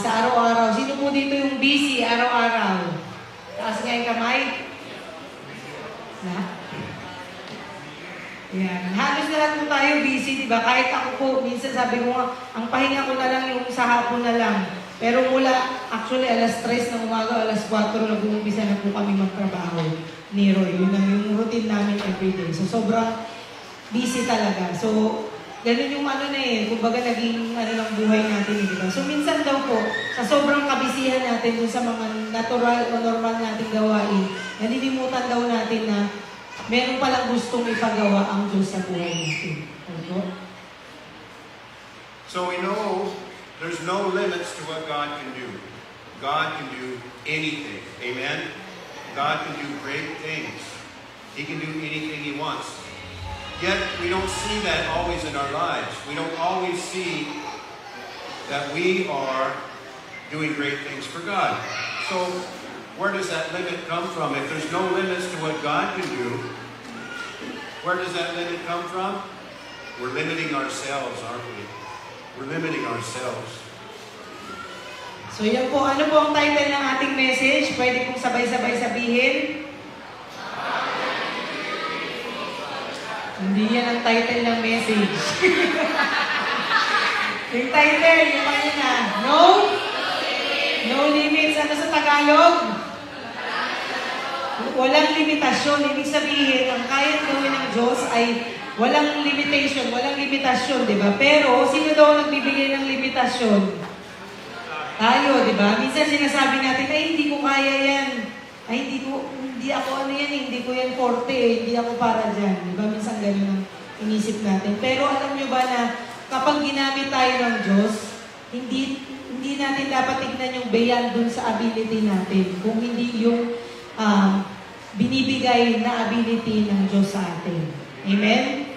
sa araw-araw. Sino po dito yung busy araw-araw? Taas nga yung kamay. Lahat? Yan. Halos na lahat po tayo busy, di ba? Kahit ako po, minsan sabi ko nga, ang pahinga ko na lang yung sa hapon na lang. Pero mula, actually, alas 3 ng umaga, alas 4, nag-uumpisa na po kami magtrabaho ni Roy. Yun ang yung routine namin everyday. So, sobrang busy talaga. So, ganun yung kumbaga naging ng buhay natin, di ba? So, minsan daw po, sa sobrang kabisihan natin dun sa mga natural o normal nating gawain, nalilimutan daw natin na meron palang gustong ipagawa ang Diyos sa buhay natin. Okay? So we know there's no limits to what God can do. God can do anything. Amen? God can do great things. He can do anything He wants. Yet, we don't see that always in our lives. We don't always see that we are doing great things for God. So, where does that limit come from? If there's no limits to what God can do, where does that limit come from? We're limiting ourselves, aren't we? We're limiting ourselves. So yan po, ano po ang title ng ating message? Pwede pong sabay-sabay sabihin? Hindi yan ang title ng message. Yung title, yung ano na, No? No limits. Ano sa Tagalog? Walang limitasyon. Ibig sabihin, ang kayang gawin ng Diyos ay walang limitation, walang limitasyon, di ba? Pero, sino daw nagbibigay ng limitasyon? Tayo, di ba? Minsan sinasabi natin, ay, hindi ko kaya yan. Ay, hindi ako hindi ko yan forte, hindi ako para dyan. Di ba? Minsan ganun ang inisip natin. Pero alam nyo ba na kapag ginamit tayo ng Diyos, hindi natin dapat tignan yung beyond dun sa ability natin. Kung hindi yung binibigay na ability ng Diyos sa atin. Amen?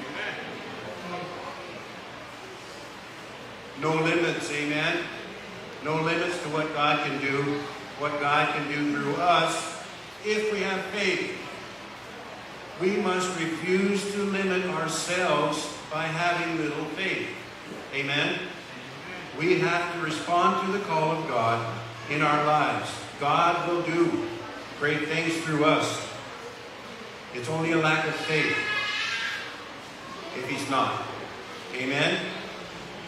No limits, amen? No limits to what God can do, what God can do through us if we have faith. We must refuse to limit ourselves by having little faith. Amen? We have to respond to the call of God in our lives. God will do great things through us. It's only a lack of faith if He's not. Amen?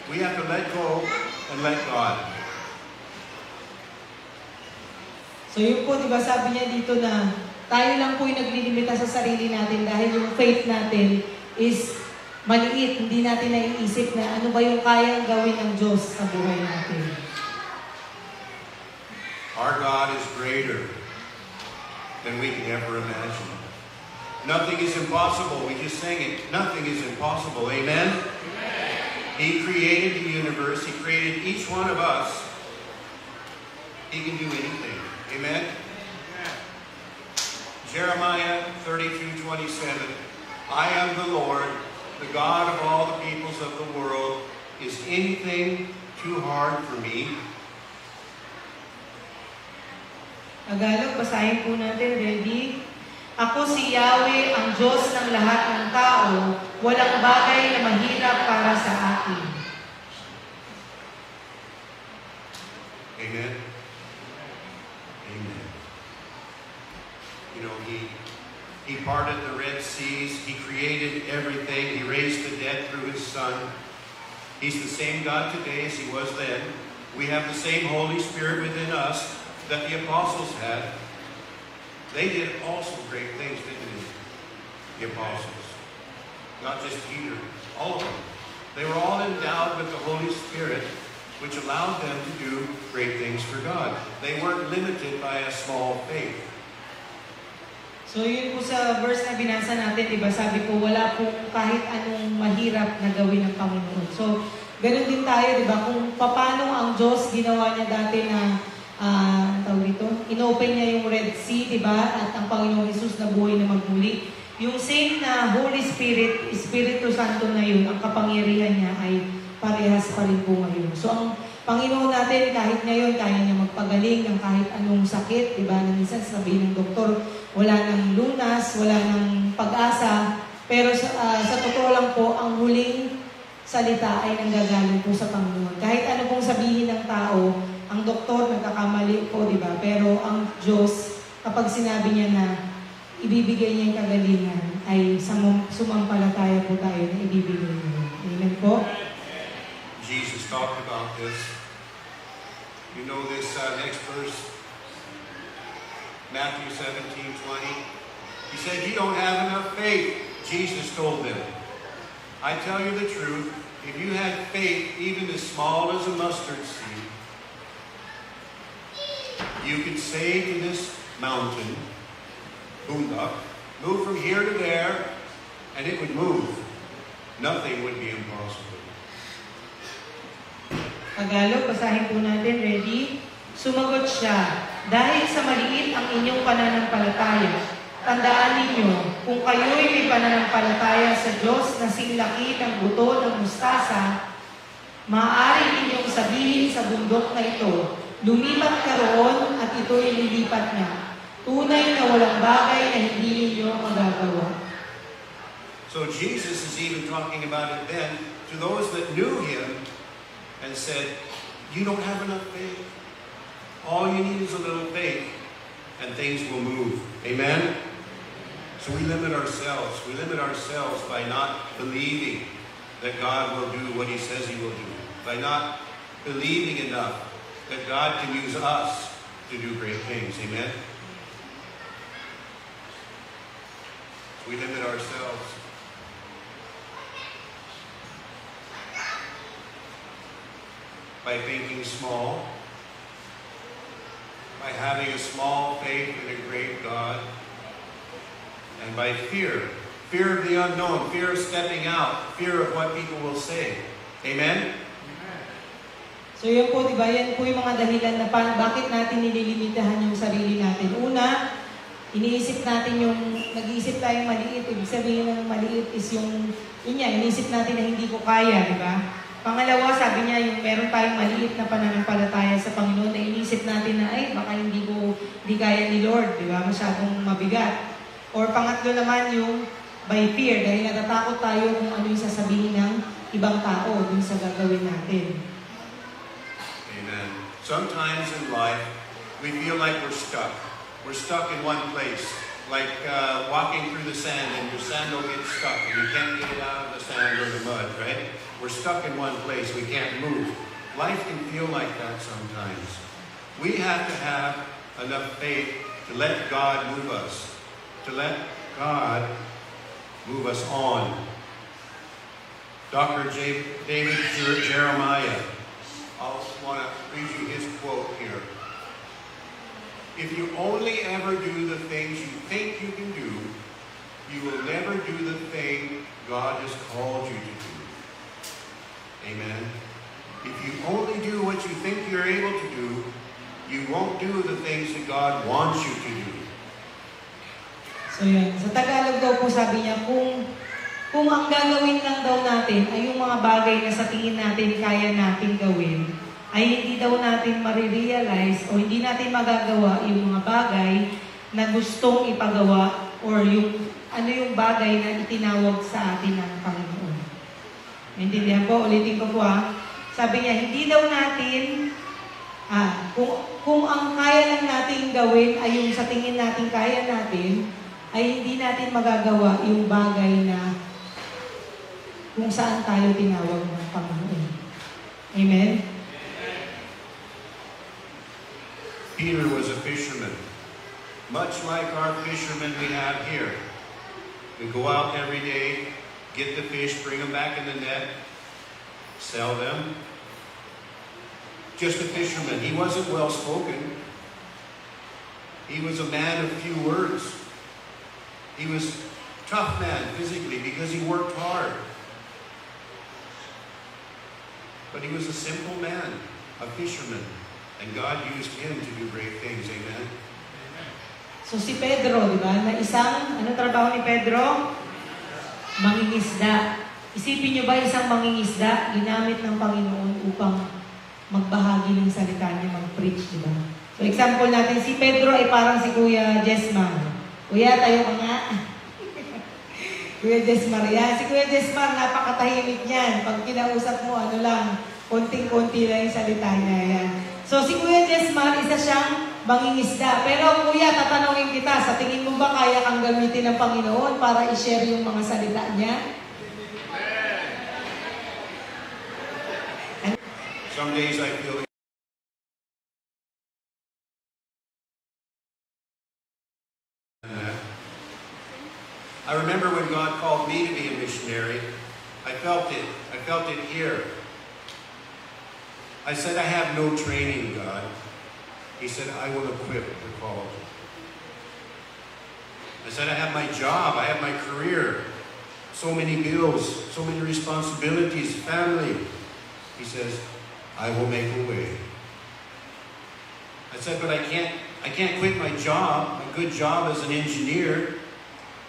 We have to let go and let God. So yun po, di ba sabi niya dito na tayo lang po yung naglilimita sa sarili natin dahil yung faith natin is maliit, hindi natin naiisip na ano ba yung kayang gawin ng Diyos sa buhay natin. Our God is greater than we can ever imagine. Nothing is impossible. We just sang it. Nothing is impossible. Amen? He created the universe. He created each one of us. He can do anything. Amen? Jeremiah 32:27. I am the Lord, the God of all the peoples of the world. Is anything too hard for me? Tagalog, basahin po natin. Ready? Ako si Yahweh, ang Diyos ng lahat ng tao. Walang bagay na mahirap para sa akin. Amen? Amen. You know, He parted the Red Seas. He created everything. He raised the dead through His Son. He's the same God today as He was then. We have the same Holy Spirit within us that the apostles had. They did also great things, didn't they? The apostles. Not just Peter. All of them. They were all endowed with the Holy Spirit, which allowed them to do great things for God. They weren't limited by a small faith. So yun po sa verse na binasa natin, diba, sabi ko, wala pong kahit anong mahirap na gawin ng Panginoon. So, ganun din tayo, diba, kung paano ang Diyos ginawa niya dati na, tawag dito, inopen niya yung Red Sea, diba, at ang Panginoong Jesus na buhay na magmuli. Yung same na Holy Spirit, Espiritu Santo na yun, ang kapangyarihan niya ay parehas pa rin po ngayon. So, ang Panginoon natin, kahit ngayon, kaya niya magpagaling ng kahit anong sakit, diba, na minsan sabihin ng doktor, wala nang lunas, wala nang pag-asa, pero sa totoo lang po, ang huling salita ay nanggagaling po sa Panginoon. Kahit ano pong sabihin ng tao, ang doktor nagkakamali po, di ba? Pero ang Diyos, kapag sinabi niya na ibibigay niya yung kagalingan, ay sumampalataya po tayo na ibibigay niya. Amen po? Jesus talked about this. You know this next verse? Matthew 17:20. He said, you don't have enough faith. Jesus told them, I tell you the truth, if you had faith even as small as a mustard seed, you could say to this mountain, Bundok, move from here to there, and it would move. Nothing would be impossible. Tagalog, basahin po natin. Ready? Sumagot siya, dahil sa maliit ang inyong pananampalataya, tandaan ninyo, kung kayo'y may pananampalataya sa Diyos na singlaki ng buto ng mustasa, maaari ninyong sabihin sa bundok na ito, lumipat ka roon at ito'y lilipat na. Tunay na walang bagay na hindi ninyo magagawa. So Jesus is even talking about it then to those that knew Him and said, you don't have enough faith. All you need is a little faith, and things will move. Amen? So we limit ourselves. We limit ourselves by not believing that God will do what He says He will do. By not believing enough that God can use us to do great things. Amen? We limit ourselves. By thinking small, by having a small faith in a great God, and by fear of the unknown, fear of stepping out, fear of what people will say. Amen? So yun po, di ba? Yan po yung mga dahilan na bakit natin nililimitahan yung sarili natin. Una, iniisip natin yung, nag-iisip tayong maliit. Ibig sabihin ng maliit is yun yan, iniisip natin na hindi ko kaya, di ba? Pangalawa, sabi niya, yung meron tayong maliit na pananampalataya sa Panginoon na inisip natin na, ay, baka hindi kaya ni Lord, di ba? Masyadong mabigat. Or pangatlo naman yung by fear, dahil natatakot tayo kung ano yung sasabihin ng ibang tao dun sa gagawin natin. Amen. Sometimes in life, we feel like we're stuck. We're stuck in one place. Like walking through the sand and your sandal gets stuck and you can't get it out of the sand or the mud, right? We're stuck in one place. We can't move. Life can feel like that sometimes. We have to have enough faith to let God move us. To let God move us on. Dr. David Jeremiah. I want to read you his quote here. If you only ever do the things you think you can do, you will never do the thing God has called you to do. Amen. If you only do what you think you're able to do, you won't do the things that God wants you to do. So yun, sa Tagalog daw po sabi niya, kung ang gagawin lang daw natin ay yung mga bagay na sa tingin natin kaya natin gawin, ay hindi daw natin marirealize o hindi natin magagawa yung mga bagay na gustong ipagawa or yung ano yung bagay na itinawag sa atin ng Panginoon. Maintindihan po? Ulitin ko po Sabi niya, hindi daw natin, kung ang kaya lang natin gawin ay yung sa tingin natin kaya natin, ay hindi natin magagawa yung bagay na kung saan tayo tinawag ng Panginoon. Amen? Peter was a fisherman. Much like our fishermen we have here. We go out every day, get the fish, bring them back in the net, sell them. Just a fisherman. He wasn't well spoken. He was a man of few words. He was a tough man physically because he worked hard. But he was a simple man, a fisherman. And God used him to do great things. Amen? So si Pedro, di ba, na isang, ano trabaho ni Pedro? Mangingisda. Isipin niyo ba isang mangingisda, ginamit ng Panginoon upang magbahagi ng salita niya, mag-preach, di ba? So example natin, si Pedro ay parang si Kuya Jesmar. Kuya, tayo ka nga. Kuya Jesmar, yan. Si Kuya Jesmar, napakatahimik niyan. Pag kinausap mo, ano lang, konting-konti lang yung salita niya, yan. So si Kuya Jesmar, isa siyang mangingisda. Pero Kuya, tatanungin kita, sa tingin mo ba kaya kang gamitin ng Panginoon para i-share yung mga salita niya? Some days I feel I remember when God called me to be a missionary, I felt it. I felt it here. I said, I have no training, God. He said, I will equip the called. I said, I have my job, I have my career, so many bills, so many responsibilities, family. He says, I will make a way. I said, but I can't quit my job, a good job as an engineer.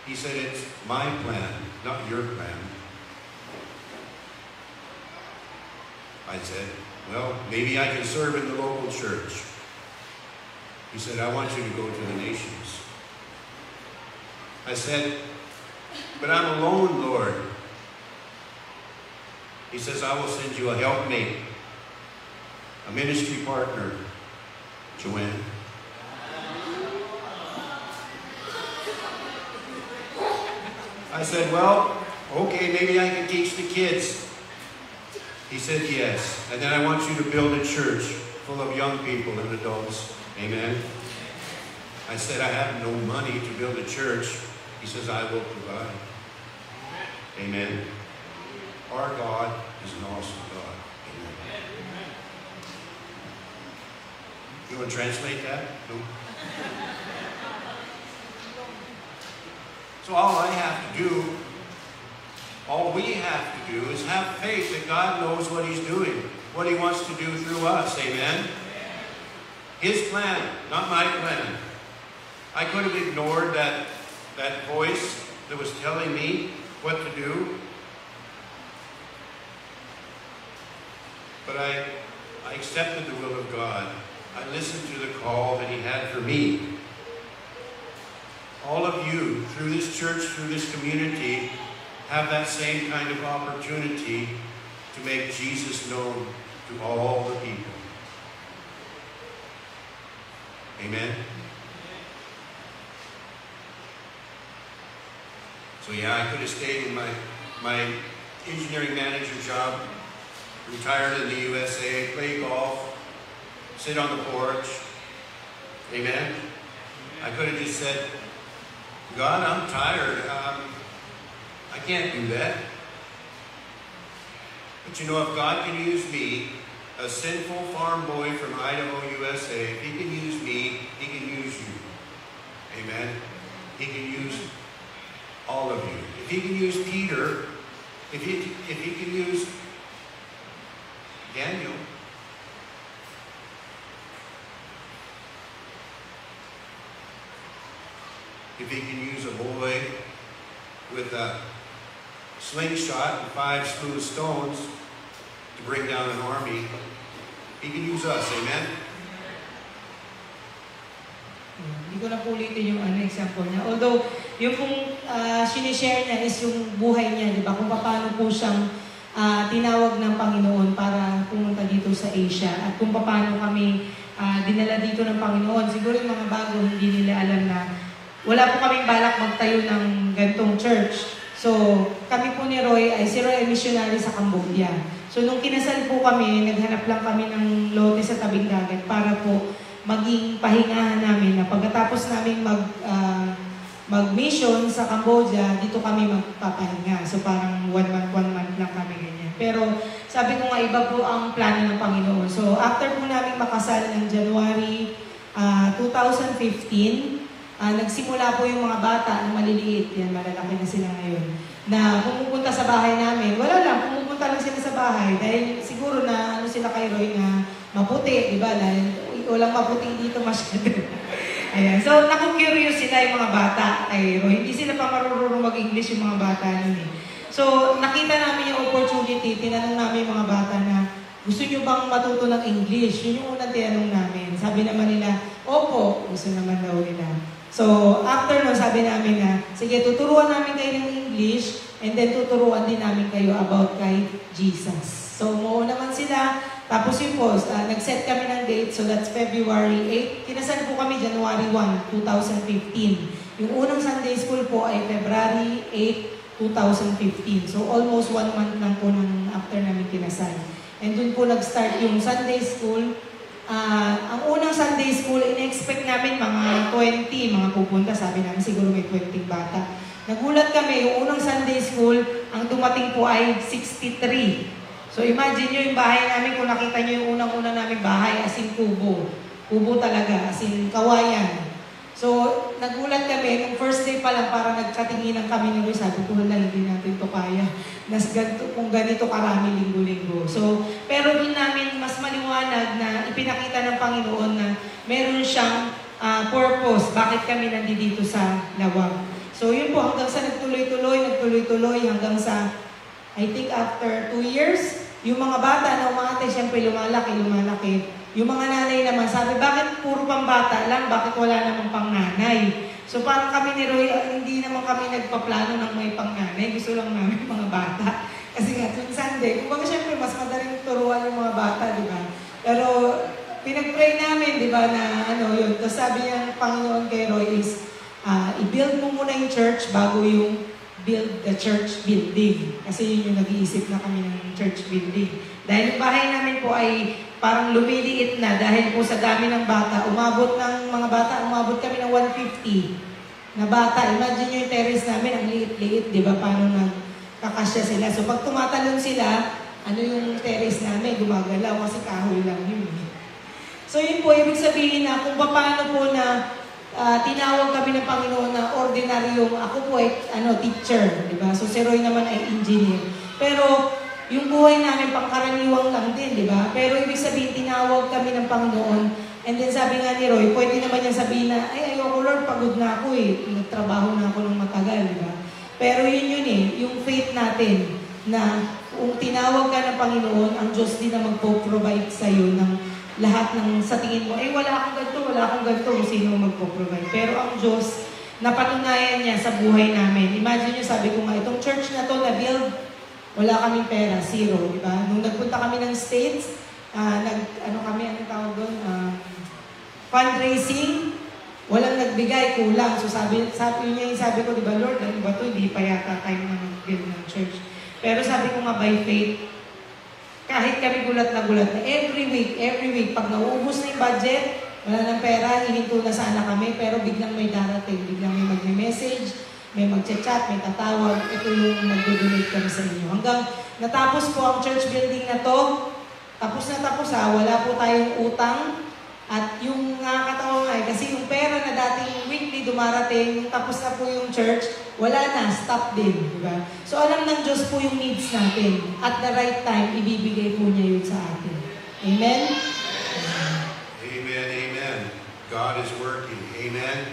He said, it's my plan, not your plan. I said, well, maybe I can serve in the local church. He said, I want you to go to the nations. I said, but I'm alone, Lord. He says, I will send you a helpmate, a ministry partner, Joanne. I said, well, okay, maybe I can teach the kids. He said, yes. And then I want you to build a church full of young people and adults. Amen. I said, I have no money to build a church. He says, I will provide. Amen. Our God is an awesome God. Amen. You want to translate that? No? So all we have to do is have faith that God knows what He's doing, what He wants to do through us. Amen? His plan, not my plan. I could have ignored that voice that was telling me what to do. But I accepted the will of God. I listened to the call that He had for me. All of you, through this church, through this community, have that same kind of opportunity to make Jesus known to all the people. Amen? So yeah, I could have stayed in my engineering manager job, retired in the USA, play golf, sit on the porch. Amen? I could have just said, God, I'm tired. I can't do that. But you know, if God can use me, a sinful farm boy from Idaho, USA, if He can use me, He can use you. Amen? He can use all of you. If He can use Peter, if he can use Daniel, if He can use a boy with a slingshot and 5 smooth stones to bring down an army, He can use us. Amen? Hindi ko na po ulitin yung example niya. Although, yung pong sinishare niya is yung buhay niya, di ba? Kung paano po siyang tinawag ng Panginoon para pumunta dito sa Asia at kung paano kami dinala dito ng Panginoon. Siguro yung mga bago, hindi nila alam na wala po kaming balak magtayo ng gantong church. So, kami po ni Roy si Roy ay missionary sa Cambodia. So, nung kinasal po kami, naghanap lang kami ng lote sa tabing dagat para po maging pahingahan namin na pagkatapos namin mag-mission sa Cambodia, dito kami magpapahinga. So parang one month lang kami ganyan. Pero sabi ko nga, iba po ang plano ng Panginoon. So after po namin makasal ng January 2015, nagsimula po yung mga bata na maliliit, yan, malalaki na sila ngayon, na pumupunta sa bahay namin. Wala lang, pumupunta lang sila sa bahay dahil siguro na sila kay Roy na maputi, di ba? Dahil walang maputi dito masyado. Ayan. So, naku-curious sila yung mga bata kay Roy. Hindi sila pa marunong mag-English yung mga bata nun eh. So, nakita namin yung opportunity, tinanong namin yung mga bata na, gusto nyo bang matuto ng English? Yun yung unang tinanong namin. Sabi naman nila, opo, gusto naman daw nila. So, after nun, sabi namin na, sige, tuturuan namin kayo ng English, and then tuturuan din namin kayo about kay Jesus. So, umuo naman sila. Tapos yun po, nag-set kami ng date, so that's February 8. Kinasal po kami January 1, 2015. Yung unang Sunday school po ay February 8, 2015. So almost 1 month lang po nang after namin kinasal. And dun po nag-start yung Sunday school. Ang unang Sunday school, in-expect namin mga 20, mga pupunta. Sabi namin siguro may 20 bata. Nagulat kami, yung unang Sunday school, ang dumating po ay 63. So imagine nyo yung bahay namin, kung nakita nyo yung unang-una namin bahay, as in kubo. Kubo talaga, as in kawayan. So nagulat kami, nung first day pa lang, parang nagkatinginan kami ni Luis, sabi ko, wala, hindi natin to kaya. Kung ganito karami linggo-linggo. So, pero doon namin mas maliwanag na ipinakita ng Panginoon na meron siyang purpose, bakit kami nandito sa Lawag. So yun po, hanggang sa nagtuloy-tuloy, hanggang sa, I think after 2 years, yung mga bata na umate, siyempre lumalaki. Yung mga nanay naman, sabi, bakit puro pang bata lang? Bakit wala namang pang nanay? So parang kami ni Roy, hindi naman kami nagpaplano ng may pang nanay. Gusto lang namin mga bata. Kasi nga, tuwing Sunday, kumbaga siyempre mas madaling turuan yung mga bata, di ba? Pero pinag-pray namin, di ba, na yun. Tapos sabi ng Panginoon kay Roy is, i-build mo muna yung church bago yung build the church building. Kasi yun yung nag-iisip na kami ng church building. Dahil yung bahay namin po ay parang lumiliit na dahil po sa dami ng bata. Umabot kami ng 150 na bata. Imagine nyo yung terrace namin, ang liit-liit, di ba? Paano nagkakasya sila. So pag tumatalon sila, yung terrace namin, gumagalaw kasi kahoy lang yun. So yun po, ibig sabihin na kung paano po na tinawag kami ng Panginoon na ordinaryong, ako po ay teacher, di ba? So si Roy naman ay engineer. Pero yung buhay namin pangkaraniwang lang din, di ba? Pero ibig sabihin, tinawag kami ng Panginoon. And then sabi nga ni Roy, pwede naman niya sabihin na, ay ayoko Lord, pagod na ako eh. Nagtrabaho na ako ng matagal, di ba? Pero yun yung faith natin na kung tinawag ka ng Panginoon, ang Diyos din na magpo-provide sa'yo ng lahat ng sa tingin mo, wala akong ganito, sino magpo-provide. Pero ang Diyos, napatunayan niya sa buhay namin. Imagine nyo, sabi ko nga, itong church na to na-build, wala kaming pera, zero, di ba? Nung nagpunta kami ng States, fundraising, walang nagbigay, kulang. So sabi ko, di ba, Lord, ano ba to? Hindi pa yata tayo na mag-build ng church. Pero sabi ko nga, by faith, kahit kami gulat na every week, pag nauubos na yung budget, wala ng pera, hihinto na sana kami, pero biglang may darating, biglang may magme-message, may magchat-chat, may tatawag, ito yung mag-donate kami sa inyo. Hanggang natapos po ang church building na to, tapos na tapos wala po tayong utang. At yung nakakatawa nga kasi yung pera na dating weekly dumarating, yung tapos na po yung church, wala na, stop din. Diba? So alam ng Diyos po yung needs natin. At the right time, ibibigay po niya yun sa atin. Amen? Amen, amen. God is working. Amen.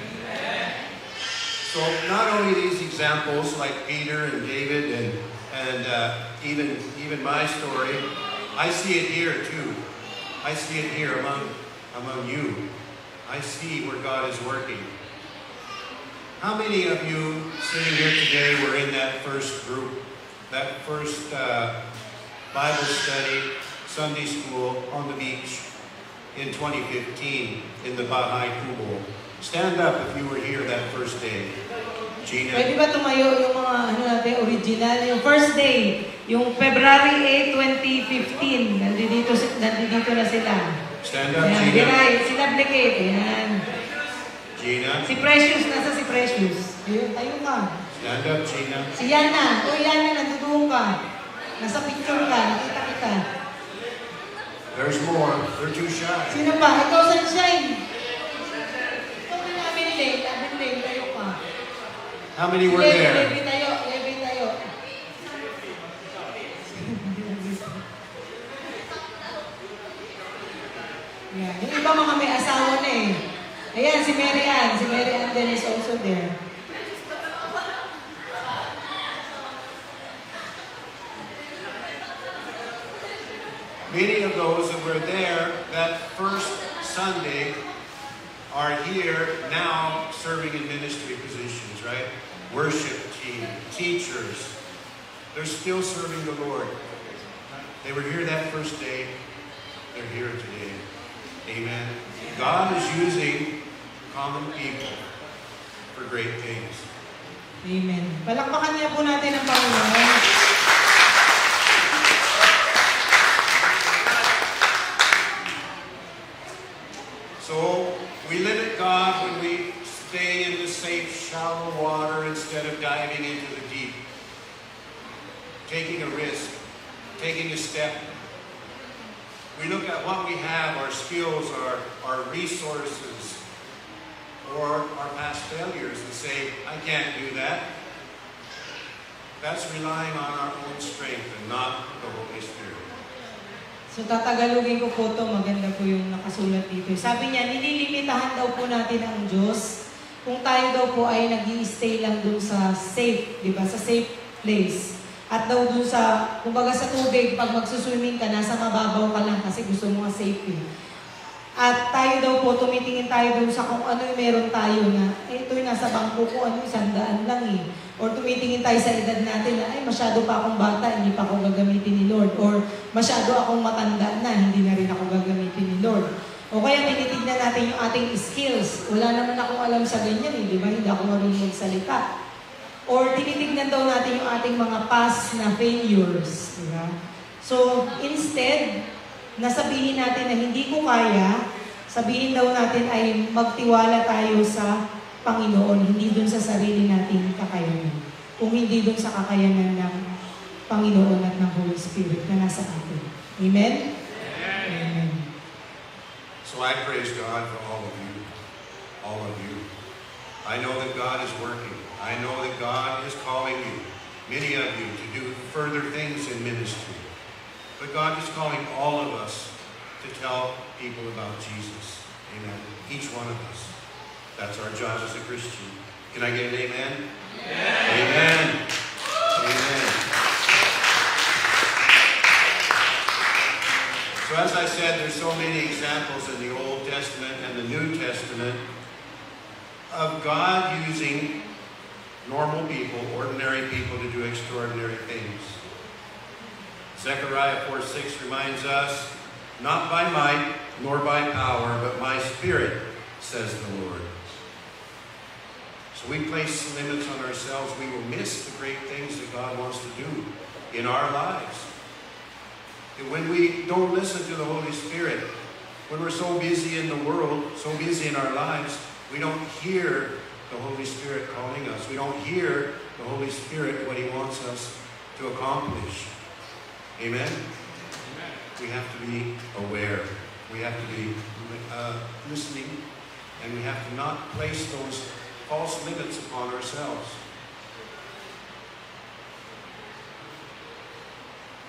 So not only these examples like Peter and David and even my story, I see it here too. I see it here among you. I see where God is working. How many of you sitting here today were in that first group, that first Bible study, Sunday school on the beach in 2015 in the Baha'i Kubo? Stand up if you were here that first day. Gina? Pwede ba tumayo yung mga original? Yung first day, yung February 8, 2015, nandito na sila. Stand up, Ayan, Gina. Dinay, sinablicate. Ayan. Gina? Si Precious, nasa si Precious. Ayun, tayo ka. Stand up, Gina. Si Yana. O Yana, nanduduong ka. Nasa picture ka, nakita kita. There's more. They're too shy. Sino pa? Ikaw, Sunshine. Ikaw na namin, Lane, tayo ka. How many were there? Levi tayo. Yan. Yung iba mga may asawa na eh. Ayan, si Mary Ann. Si Mary Ann then is also there. Many of those that were there that first Sunday are here now serving in ministry positions, right? Worship team, teachers. They're still serving the Lord. They were here that first day. They're here today. Amen. God is using common people for great things. Amen. Palakpakan niya po natin ang Panginoon. So, we limit God when we stay in the safe, shallow water instead of diving into the deep. Taking a risk, taking a step. We look at what we have, our skills, our resources, or our past failures and say, I can't do that. That's relying on our own strength and not the Holy Spirit. So tatagalogin ko po ito, maganda po yung nakasulat dito. Sabi niya, nililimitahan daw po natin ang Diyos kung tayo daw po ay nag-i-stay lang dun sa safe, di ba? Sa safe place. At daw dun sa, kumbaga sa tubig, pag magsuswimming ka, nasa mababaw ka lang kasi gusto mo nga safe eh. At tayo daw po, tumitingin tayo dun sa kung ano yung meron tayo na, ito yung nasa bangko ko, ano yung 100 lang eh. Or tumitingin tayo sa edad natin na, ay masyado pa akong bata, hindi pa ako gagamitin ni Lord. Or masyado akong matanda na, hindi na rin ako gagamitin ni Lord. O kaya tinitignan natin yung ating skills. Wala naman akong alam sa ganyan eh, di ba? Hindi ako marunong magsalita. Or tinitignan daw natin yung ating mga past na failures. Diba? So, instead, nasabihin natin na hindi ko kaya, sabihin daw natin ay magtiwala tayo sa Panginoon, hindi dun sa sarili nating kakayanan. Kung hindi dun sa kakayanan ng Panginoon at ng Holy Spirit na nasa atin. Amen? Amen. So I praise God for all of you. All of you. I know that God is working. I know that God is calling you, many of you, to do further things in ministry. But God is calling all of us to tell people about Jesus. Amen. Each one of us. That's our job as a Christian. Can I get an amen? Amen. Amen. So as I said, there's so many examples in the Old Testament and the New Testament of God using normal people, ordinary people, to do extraordinary things. Zechariah 4:6 reminds us, not by might nor by power, but my Spirit, says the Lord. So we place limits on ourselves, we will miss the great things that God wants to do in our lives. And when we don't listen to the Holy Spirit, when we're so busy in the world, so busy in our lives, we don't hear the Holy Spirit calling us. We don't hear the Holy Spirit what He wants us to accomplish. Amen? We have to be aware. We have to be listening, and we have to not place those false limits upon ourselves.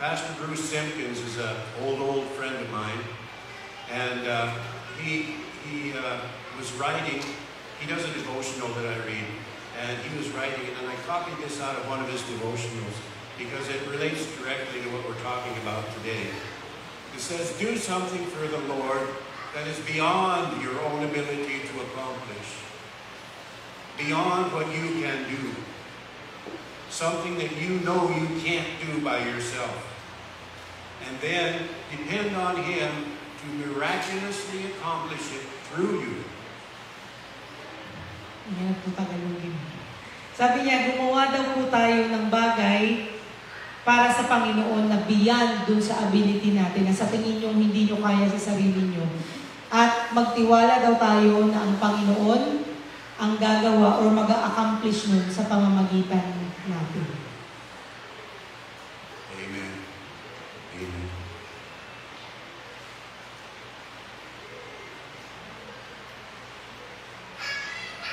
Pastor Bruce Simpkins is an old friend of mine, and he was writing. He does a devotional that I read, and he was writing it, and I copied this out of one of his devotionals because it relates directly to what we're talking about today. It says, do something for the Lord that is beyond your own ability to accomplish, beyond what you can do, something that you know you can't do by yourself. And then depend on Him to miraculously accomplish it through you. Yan po Tagalogin. Sabi niya, gumawa daw po tayo ng bagay para sa Panginoon na beyond dun sa ability natin, na sa tingin nyo hindi nyo kaya sa sarili nyo. At magtiwala daw tayo na ang Panginoon ang gagawa or mag-accomplish nun sa pamamagitan natin. Amen. Amen.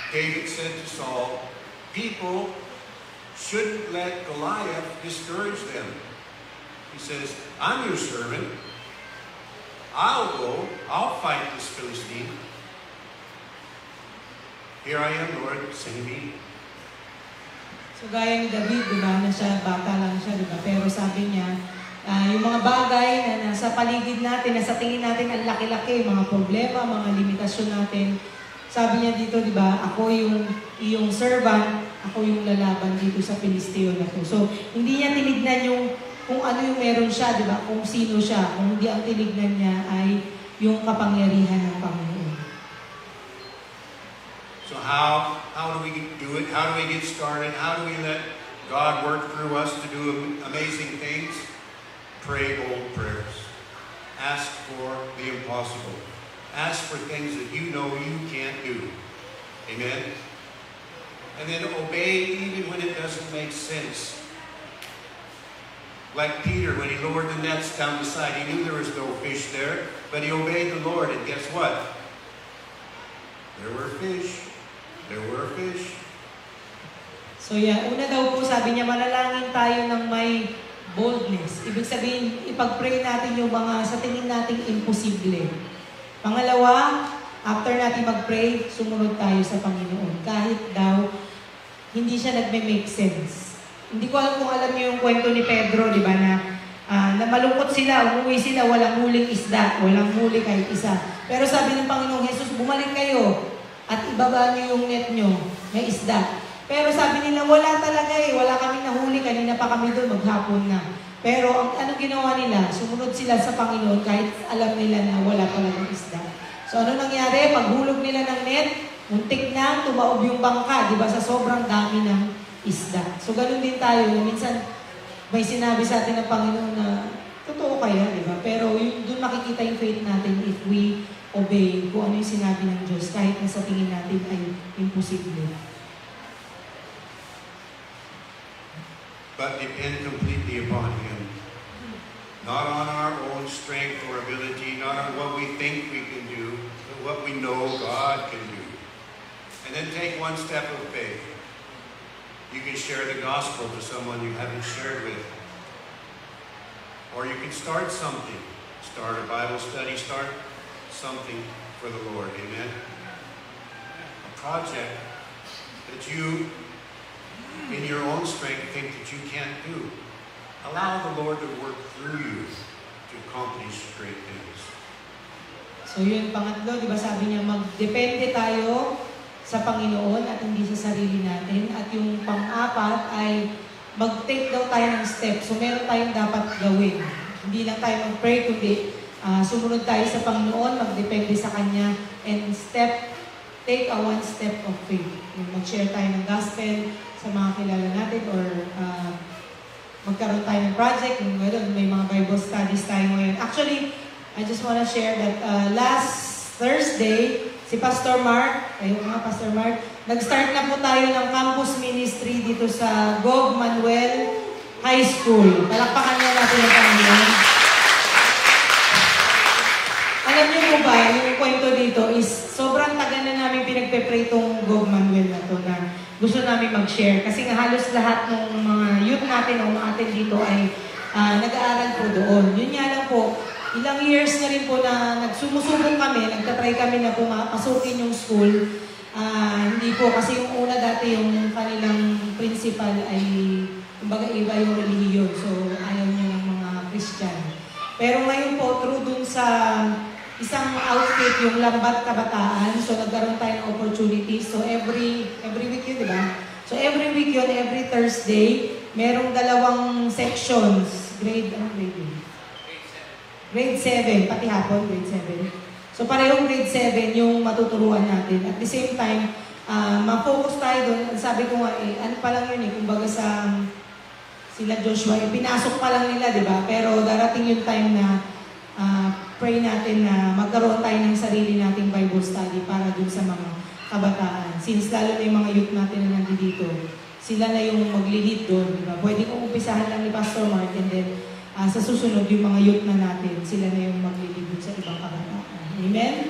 David said to Saul, people shouldn't let Goliath discourage them. He says, I'm your servant. I'll go. I'll fight this Philistine. Here I am, Lord, send me. So gaya ni David, diba, na siya, bata lang siya, diba? Pero sabi niya, yung mga bagay na nasa paligid natin, na sa tingin natin ang laki-laki, mga problema, mga limitasyon natin, sabi niya dito, diba, ako yung iyong servant, ako yung lalaban dito sa Pilisteo na to. So, hindi niya tinignan yung kung ano yung meron siya, diba, kung sino siya, kung hindi ang tinignan niya ay yung kapangyarihan ng Panginoon. So how do we do it? How do we get started? How do we let God work through us to do amazing things? Pray bold prayers. Ask for the impossible. Ask for things that you know you can't do. Amen? And then obey even when it doesn't make sense. Like Peter, when he lowered the nets down the side, he knew there was no fish there, but he obeyed the Lord, and guess what? There were fish. There were fish. So yeah, una daw po sabi niya, manalangin tayo ng may boldness. Ibig sabihin, ipag-pray natin yung mga sa tingin nating imposible. Pangalawa, after natin mag-pray, sumunod tayo sa Panginoon. Kahit daw, hindi siya nagme-make sense. Hindi ko alam kung alam niyo yung kwento ni Pedro, di ba, na malungkot sila, umuwi sila, walang huling isda, walang huli kahit isa. Pero sabi ng Panginoong Jesus, bumalik kayo at ibaba niyo yung net niyo, may isda. Pero sabi nila, wala talaga wala kaming nahuli, kanina pa kami doon, maghapon na. Pero ano ginawa nila? Sumunod sila sa Panginoon kahit alam nila na wala talagang isda. So ano nangyari? Paghulog nila ng net, muntik na, tumaob yung bangka, di ba, sa sobrang dami ng isda. So ganun din tayo, na minsan may sinabi sa atin ng Panginoon na totoo kaya, di ba? Pero doon makikita yung faith natin if we obey kung ano yung sinabi ng Diyos, kahit na sa tingin natin ay imposible. But depend completely upon Him. Not on our own strength or ability, not on what we think we can do, but what we know God can do. And then take one step of faith. You can share the gospel to someone you haven't shared with. Or you can start something. Start a Bible study, start something for the Lord. Amen? A project that you, in your own strength, think that you can't do. Allow the Lord to work through you to accomplish great things. So yun, pangatlo, di ba sabi niya, magdepende tayo sa Panginoon at hindi sa sarili natin. At yung pang-apat ay mag-take daw tayo ng step. So meron tayong dapat gawin. Hindi lang tayo mag-pray, kundi sumunod tayo sa Panginoon, magdepende sa Kanya, and take a one step of faith. Yung mag-share tayo ng gospel sa mga kilala natin, or magkaroon tayo ng project, yung may mga Bible studies tayo ngayon. Actually, I just want to share that last Thursday, si Pastor Mark, ayun nga, Pastor Mark, Nag-start na po tayo ng campus ministry dito sa Gov. Manuel High School. Palakpakan niya natin ang Panginoon. Alam niyo po ba, yung kwento dito is sobrang tagal na namin pinagpe-pray itong Gov. Manuel na to na gusto namin mag-share. Kasi nga halos lahat ng mga youth natin o natin dito ay nag-aaral po doon. Yun nga lang po, ilang years na rin po na nagsumusubok kami, nagtatry kami na pumapasukin yung school. Hindi po kasi yung una dati yung kanilang principal ay kumbaga iba yung relihiyon. So ayaw niya ng mga Christian. Pero ngayon po, through dun sa isang outfit, yung Lambat Kabataan, so nagkaroon tayo ng opportunity. So every week yun, di ba? So every week yun, every Thursday, merong 2 sections. Grade 7, pati hapon, grade 7. So parehong grade 7 yung matuturuan natin. At the same time, ma-focus tayo doon. Sabi ko nga, ano pa lang yun kumbaga sa sila Joshua, pinasok pa lang nila, di ba? Pero darating yung time na pray natin na magkaroon tayo ng sarili nating Bible study para dun sa mga kabataan. Since lalo na yung mga youth natin na nandito, sila na yung magli-lead doon, di ba? Pwede kong umpisahan lang ni Pastor Mark and then sa susunod yung mga youth na natin, sila na yung magli-lead doon sa ibang kabataan. Amen?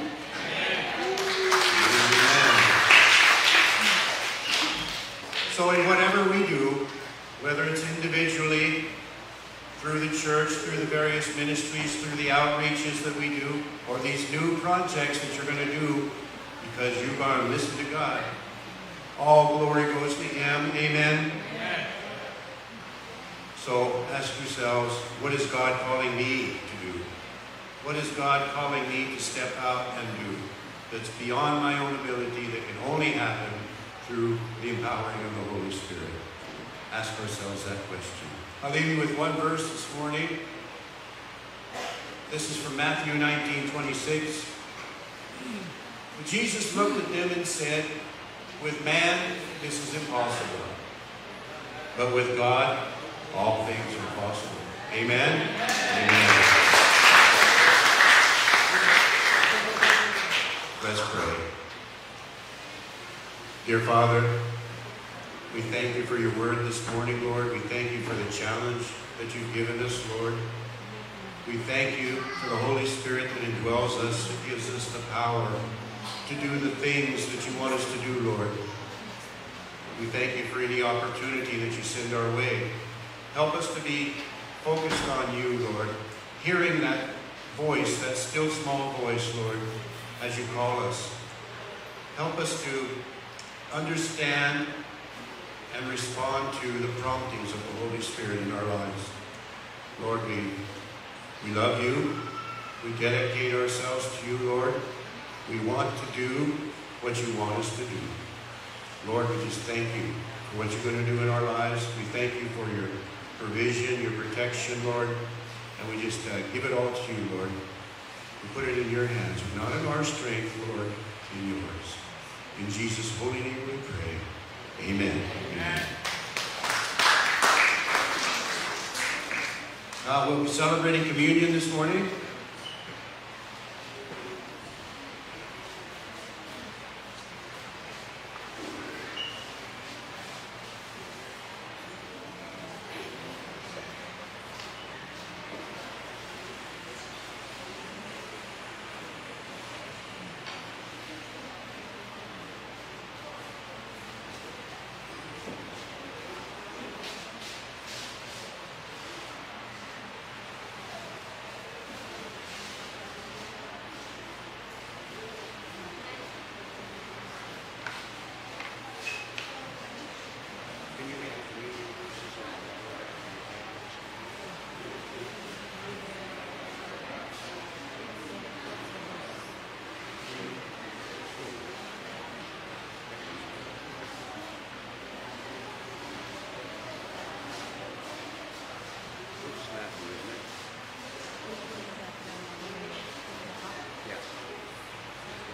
So in whatever we do, whether it's individually, through the church, through the various ministries, through the outreaches that we do, or these new projects that you're going to do because you're going to listen to God, all glory goes to Him. Amen? So ask yourselves, what is God calling me to do? What is God calling me to step out and do that's beyond my own ability, that can only happen through the empowering of the Holy Spirit? Ask ourselves that question. I'll leave you with one verse this morning. This is from Matthew 19:26. Jesus looked at them and said, with man, this is impossible. But with God, all things are possible. Amen? Amen. Let's pray. Dear Father, we thank you for your word this morning, Lord. We thank you for the challenge that you've given us, Lord. We thank you for the Holy Spirit that indwells us, that gives us the power to do the things that you want us to do, Lord. We thank you for any opportunity that you send our way. Help us to be focused on you, Lord, hearing that voice, that still small voice, Lord, as you call us. Help us to understand and respond to the promptings of the Holy Spirit in our lives. Lord, we love you. We dedicate ourselves to you, Lord. We want to do what you want us to do. Lord, we just thank you for what you're going to do in our lives. We thank you for your provision, your protection, Lord. And we just give it all to you, Lord. We put it in your hands, not in our strength, Lord, in yours. In Jesus' holy name we pray. Amen. Amen. We'll be celebrating communion this morning.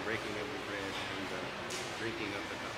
Breaking of the bread and the drinking of the cup.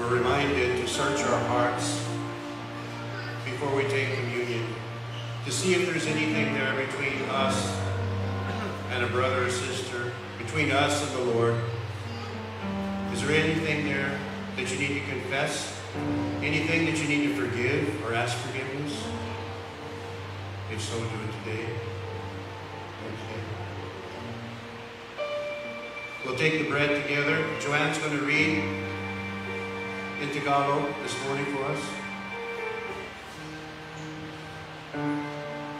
we're reminded to search our hearts before we take communion, to see if there's anything there between us and a brother or sister, between us and the Lord. Is there anything there that you need to confess? Anything that you need to forgive or ask forgiveness? If so, do it today. Okay. We'll take the bread together. Joanne's going to read in Tagalog this morning for us.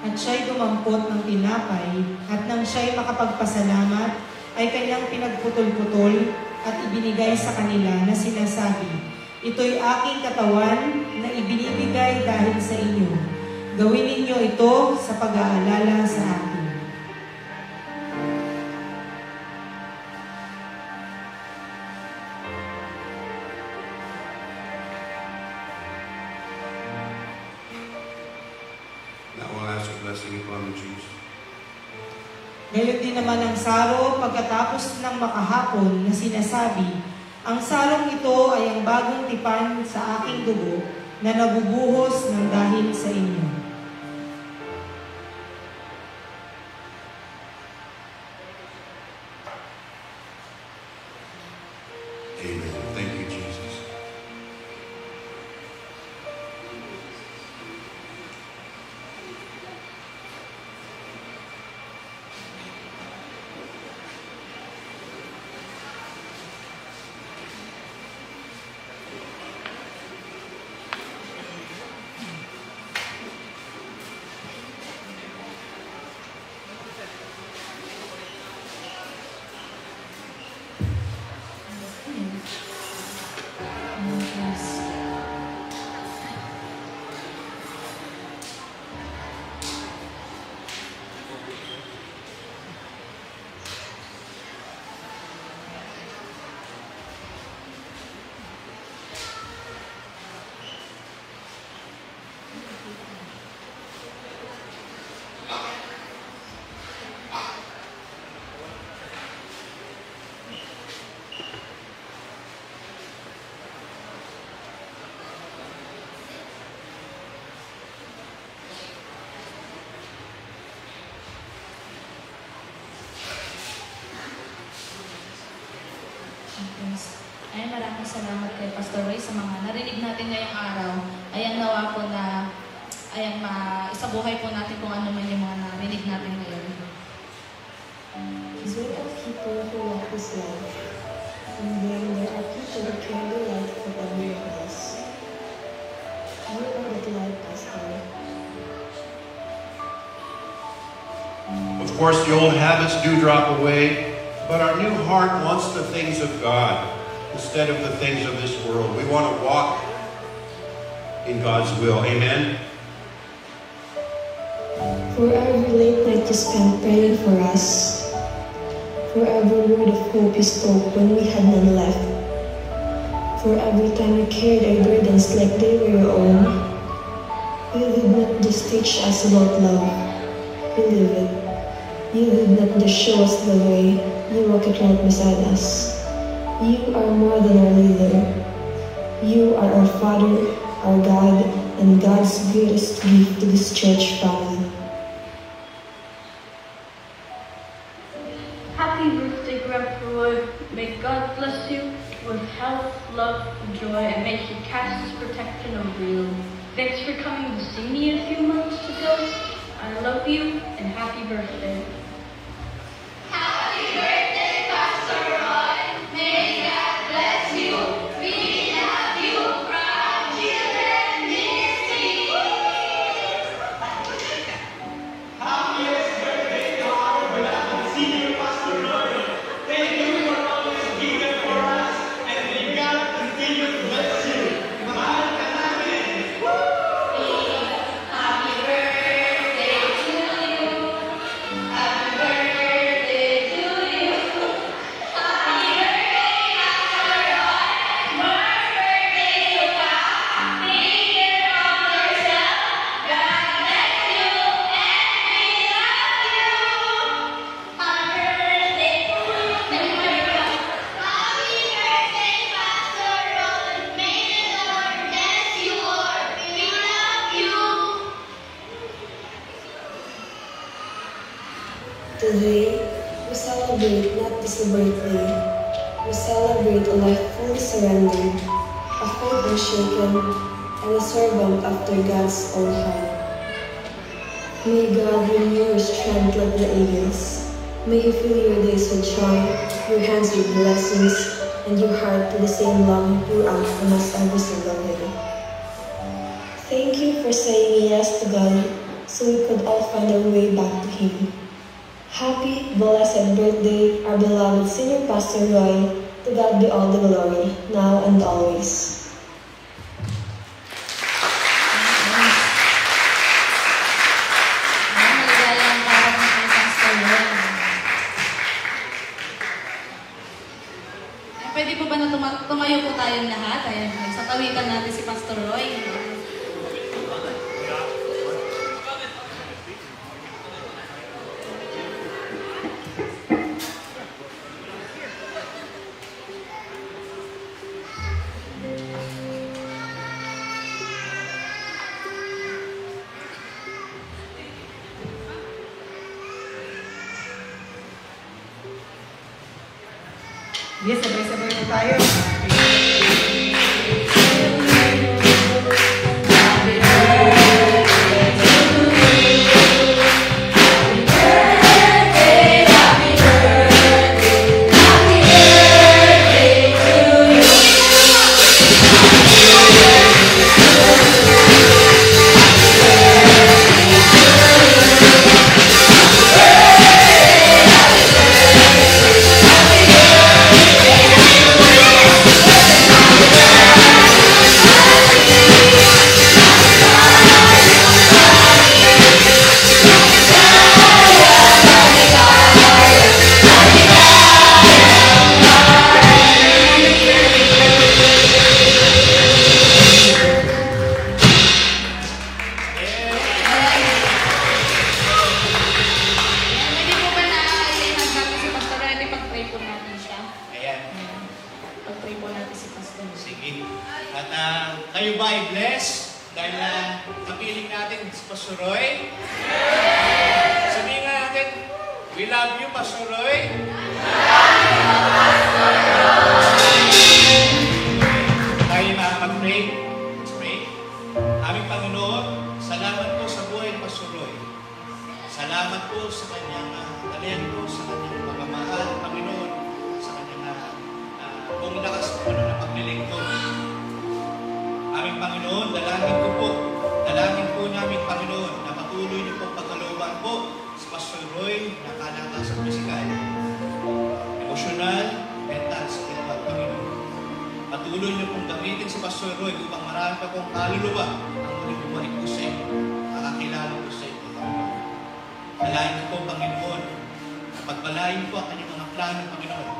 At siya'y dumampot ng tinapay, at nang siya'y makapagpasalamat, ay kanyang pinagputol-putol at ibinigay sa kanila na sinasabi, "Ito'y aking katawan na ibinibigay dahil sa inyo. Gawin ninyo ito sa pag-aalala sa akin." Now we'll ask a blessing upon the juice. Gayon din naman ang saro pagkatapos ng makahapon na sinasabi, "Ang sarong ito ay ang bagong tipan sa aking dugo na nabubuhos ng dahil sa inyo." Amen. Thank you, Jesus. Yes. Yes. Ay, maraming salamat kay Pastor Ray sa mga narinig natin ngayong araw. Ayan, nawa po na isabuhay po natin kung ano man yung mga narinig natin ngayon. Is there are people who walk this life, and then there are people who carry the light for every of us. You are that light, Pastor. Of course, the old habits do drop away, but our new heart wants the things of God instead of the things of this world. We want to walk in God's will. Amen? For every late night you spent praying for us, for every word of hope you spoke when we had none left, for every time you carried our burdens like they were your own, you did not just teach us about love, you live it. You did not just show us the way, you walk it right beside us. You are more than our leader. You are our Father, our God, and God's greatest gift to this church family. Happy birthday, Grandpa Roy. May God bless you with health, love, and joy, and may He cast His protection over you. Thanks for coming to see me a few months ago. I love you, and happy birthday. Happy birthday, Pastor Roy. May God bless you. We love you from Children Ministry. Happy birthday to you. Happy Today, we celebrate not just a birthday, we celebrate a life fully surrendered, a faith unshaken, and a servant after God's own heart. May God renew your strength like the eagles. May He fill your days with joy, your hands with blessings, and your heart with the same love He pour out from us every single day. Thank you for saying yes to God so we could all find our way back to Him. Happy, blessed birthday, our beloved Senior Pastor Roy. To God be all the glory, now and always. Maligayang parang ng Pastor Roy. Pwede po ba na tumayo po tayong lahat? Ayan, sa tawitan natin si Pastor Roy. Yes, sabay-sabay po tayo. Pwede po ba na i-hand natin si Pastor Roy? Pag-pray po natin siya. Ayan. Pag-pray po natin si Pastor Roy. Sige. At kayo ba ay blessed? Dahil napiling natin si Pastor Roy? Sabihin nga natin, we love you, Pastor Roy. Tayo mag-pray. Let's pray. Aming Panginoon, salamat po sa buhay ni Pastor Roy. Salamat po sa kanyang talento, sa kanyang pagmamahal, Panginoon, sa kanyang kung lakas po na paglilingkod. Aming Panginoon, dalangin po namin, Panginoon, na patuloy niyo pong pagkalooban po sa Pastor Roy na kalakasan pisikal, emosyonal, mental, spiritual, Panginoon. Patuloy niyo pong gamitin si Pastor Roy upang marami pa pong kaluluwa ang muling bumalik po sa inyo, nakakilala po sa inyo, Panginoon. Dalayan niyo po, Panginoon, na pagpalain po ang kanyang mga plano, Panginoon.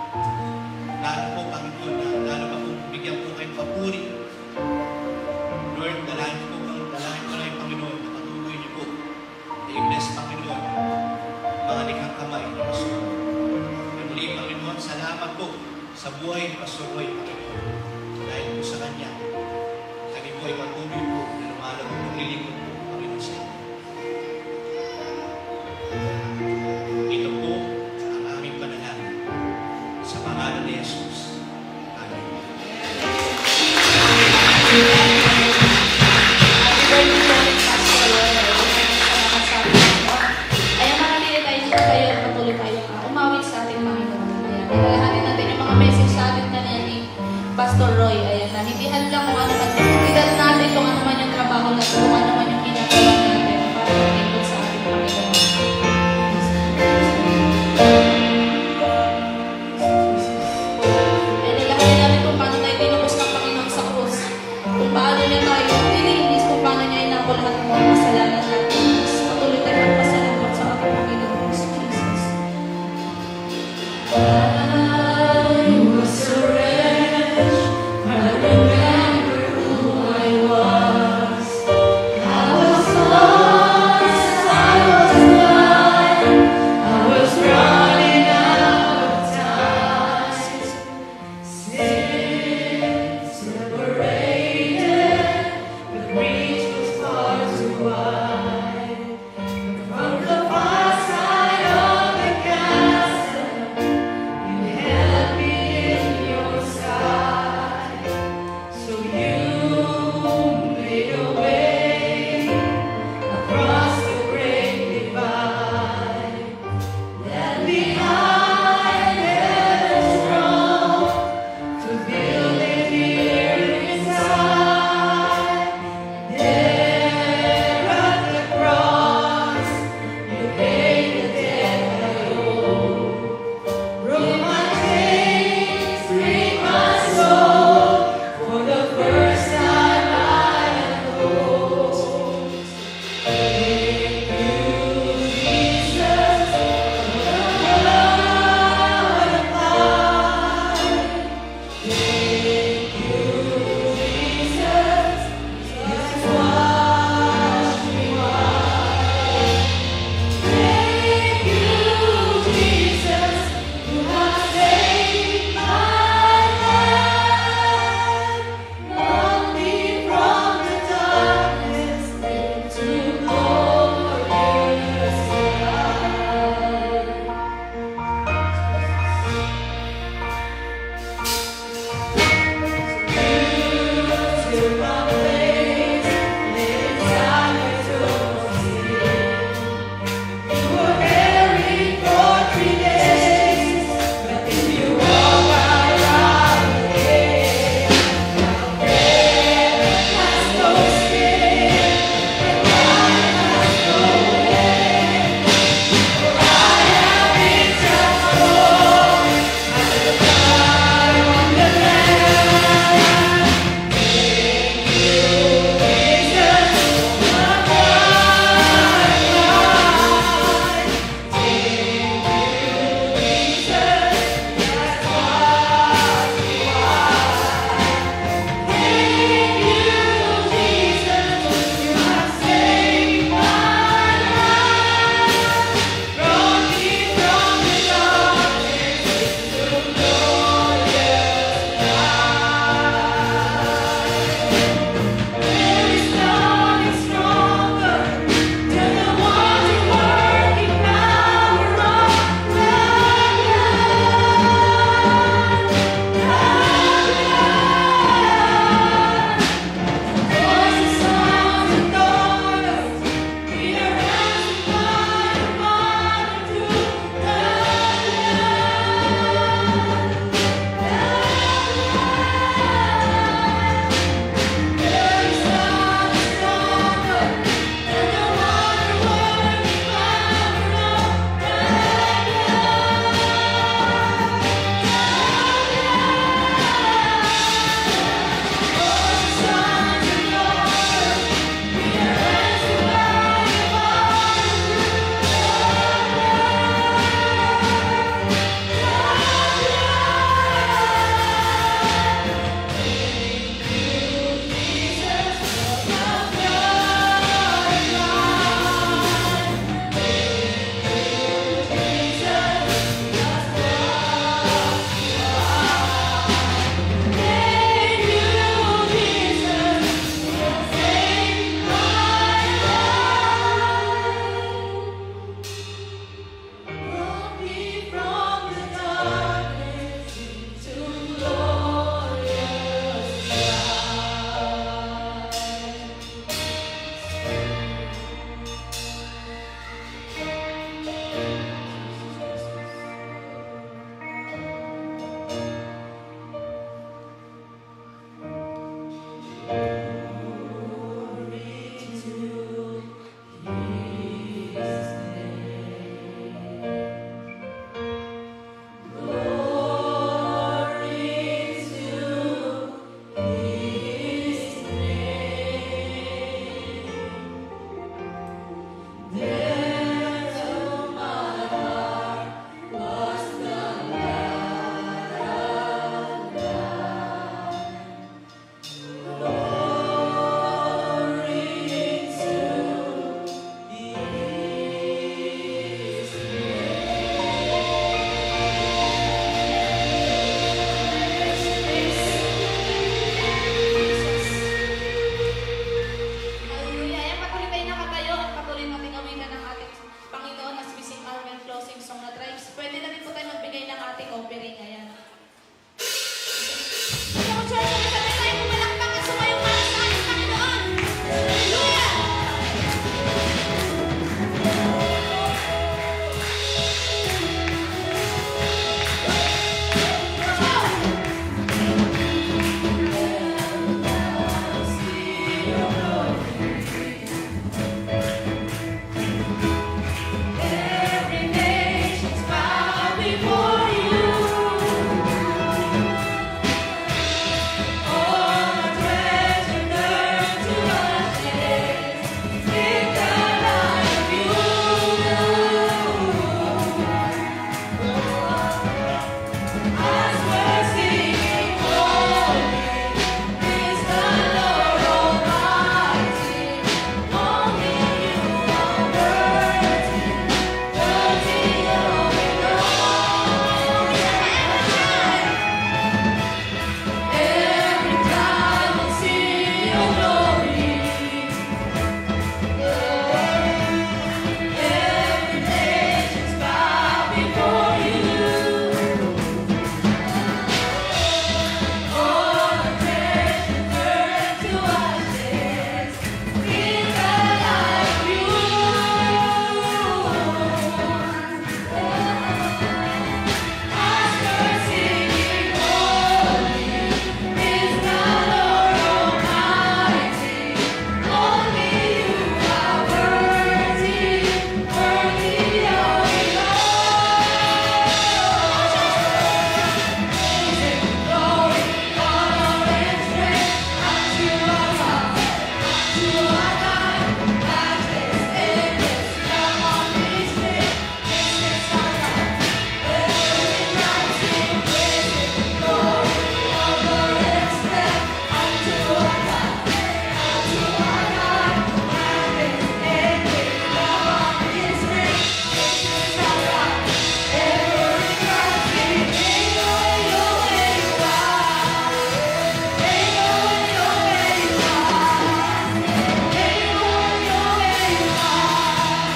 Lalo po, Panginoon, na lalo pa pong bigyan po kayong papuri. Lord, dalayan po na yung Panginoon na patuloy niyo po na i-bless, Panginoon, mga likhang kamay ni Pastor Roy. At muli, Panginoon, salamat po sa buhay ni Pastor Roy, Panginoon. Dahil po sa Kanya, kami po ay patuloy po na lumalag po maglilingkod po, Panginoon, sa inyo. Ito po ang aming panalangin. Sa pangalan ni Jesus. Amen. Happy birthday po ulit, Pastor Roy. Salamat sa ating Panginoon. Ayan, manalili tayo dito kayo at patuloy tayo umawit sa ating Panginoon. Ayan, ilalahanin natin yung mga message sa atin kanina ni Pastor Roy. Ayan, na hindi lang kung ano man. Hindi natin kung ano man yung trabaho natin, kung ano man yung Gusto ko, church, sabay tayo pumalakpak at sumayo para sa ating Panginoon. Hallelujah! Every nation's bow before you. All our treasure turn to ashes. In the light of you. As we're singing, holy is the Lord Almighty. Only you are worthy, worthy of it all. Every time I see your glory, every nation's bow before you. All the treasure turn to ashes in the light of you. As we're singing, holy is the Lord Almighty. Only you are worthy, worthy of it all. Glory, honor, and strength unto our God, unto our God. Matchless, endless, love on His name. This is our God. Every night sing praises, glory, honor, and strength unto our God, unto our God. Matchless, endless, love on His name. This is our God. Every night sing, take away your way you are. Take away your way you are. Take away your way you are.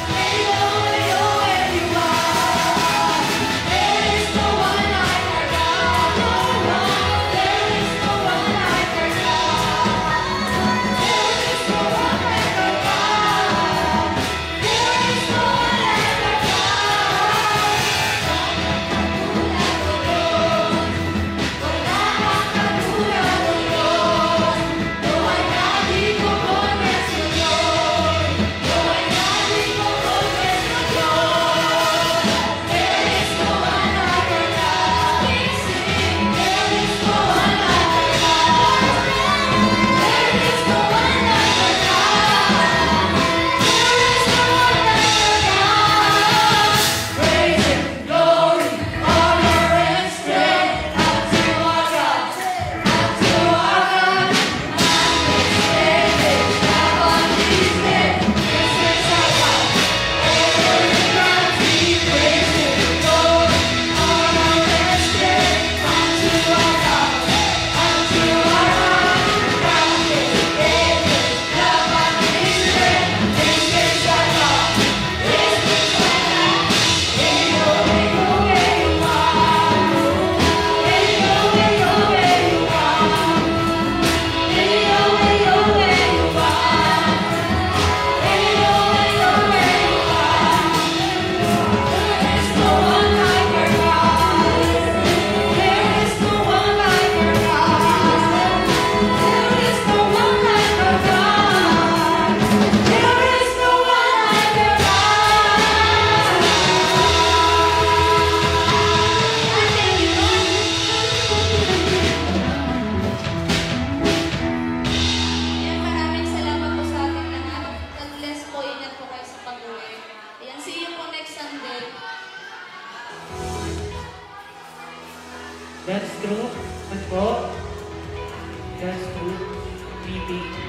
Take away your way you are. There is no one like our God. No one. There is no one like our God. There is no one like our God. There is no one like our God. Wala kang katulad ng Diyos. No hay nadie como nuestro Dios. No hay nadie como nuestro Dios. There is no one like our God. We sing. There is no one like our God. There is no one like our God. There is no one like our God. Praise and glory, honor and strength unto our God, unto our God. Matchless, love on His name. This is our God. Every night we praise and glory, honor and strength unto our God, unto our God. Matchless, love on His name. This is our God. This is our God. Hey, oh, hey, oh, hey, you are. Hey, oh, hey, oh, hey, you are. Hey, oh, hey, oh, hey, you are. Hey, oh, hey, oh, hey, you are. There is no one like our God. There is no one like our God. There is no one like our God. There is no one like our Ayan, maraming salamat po sa ating lahat. God bless po. Ingat po kayo sa pag-uwi. Ayan, see you po next Sunday. That's true. Ano po? That's true. Meeting.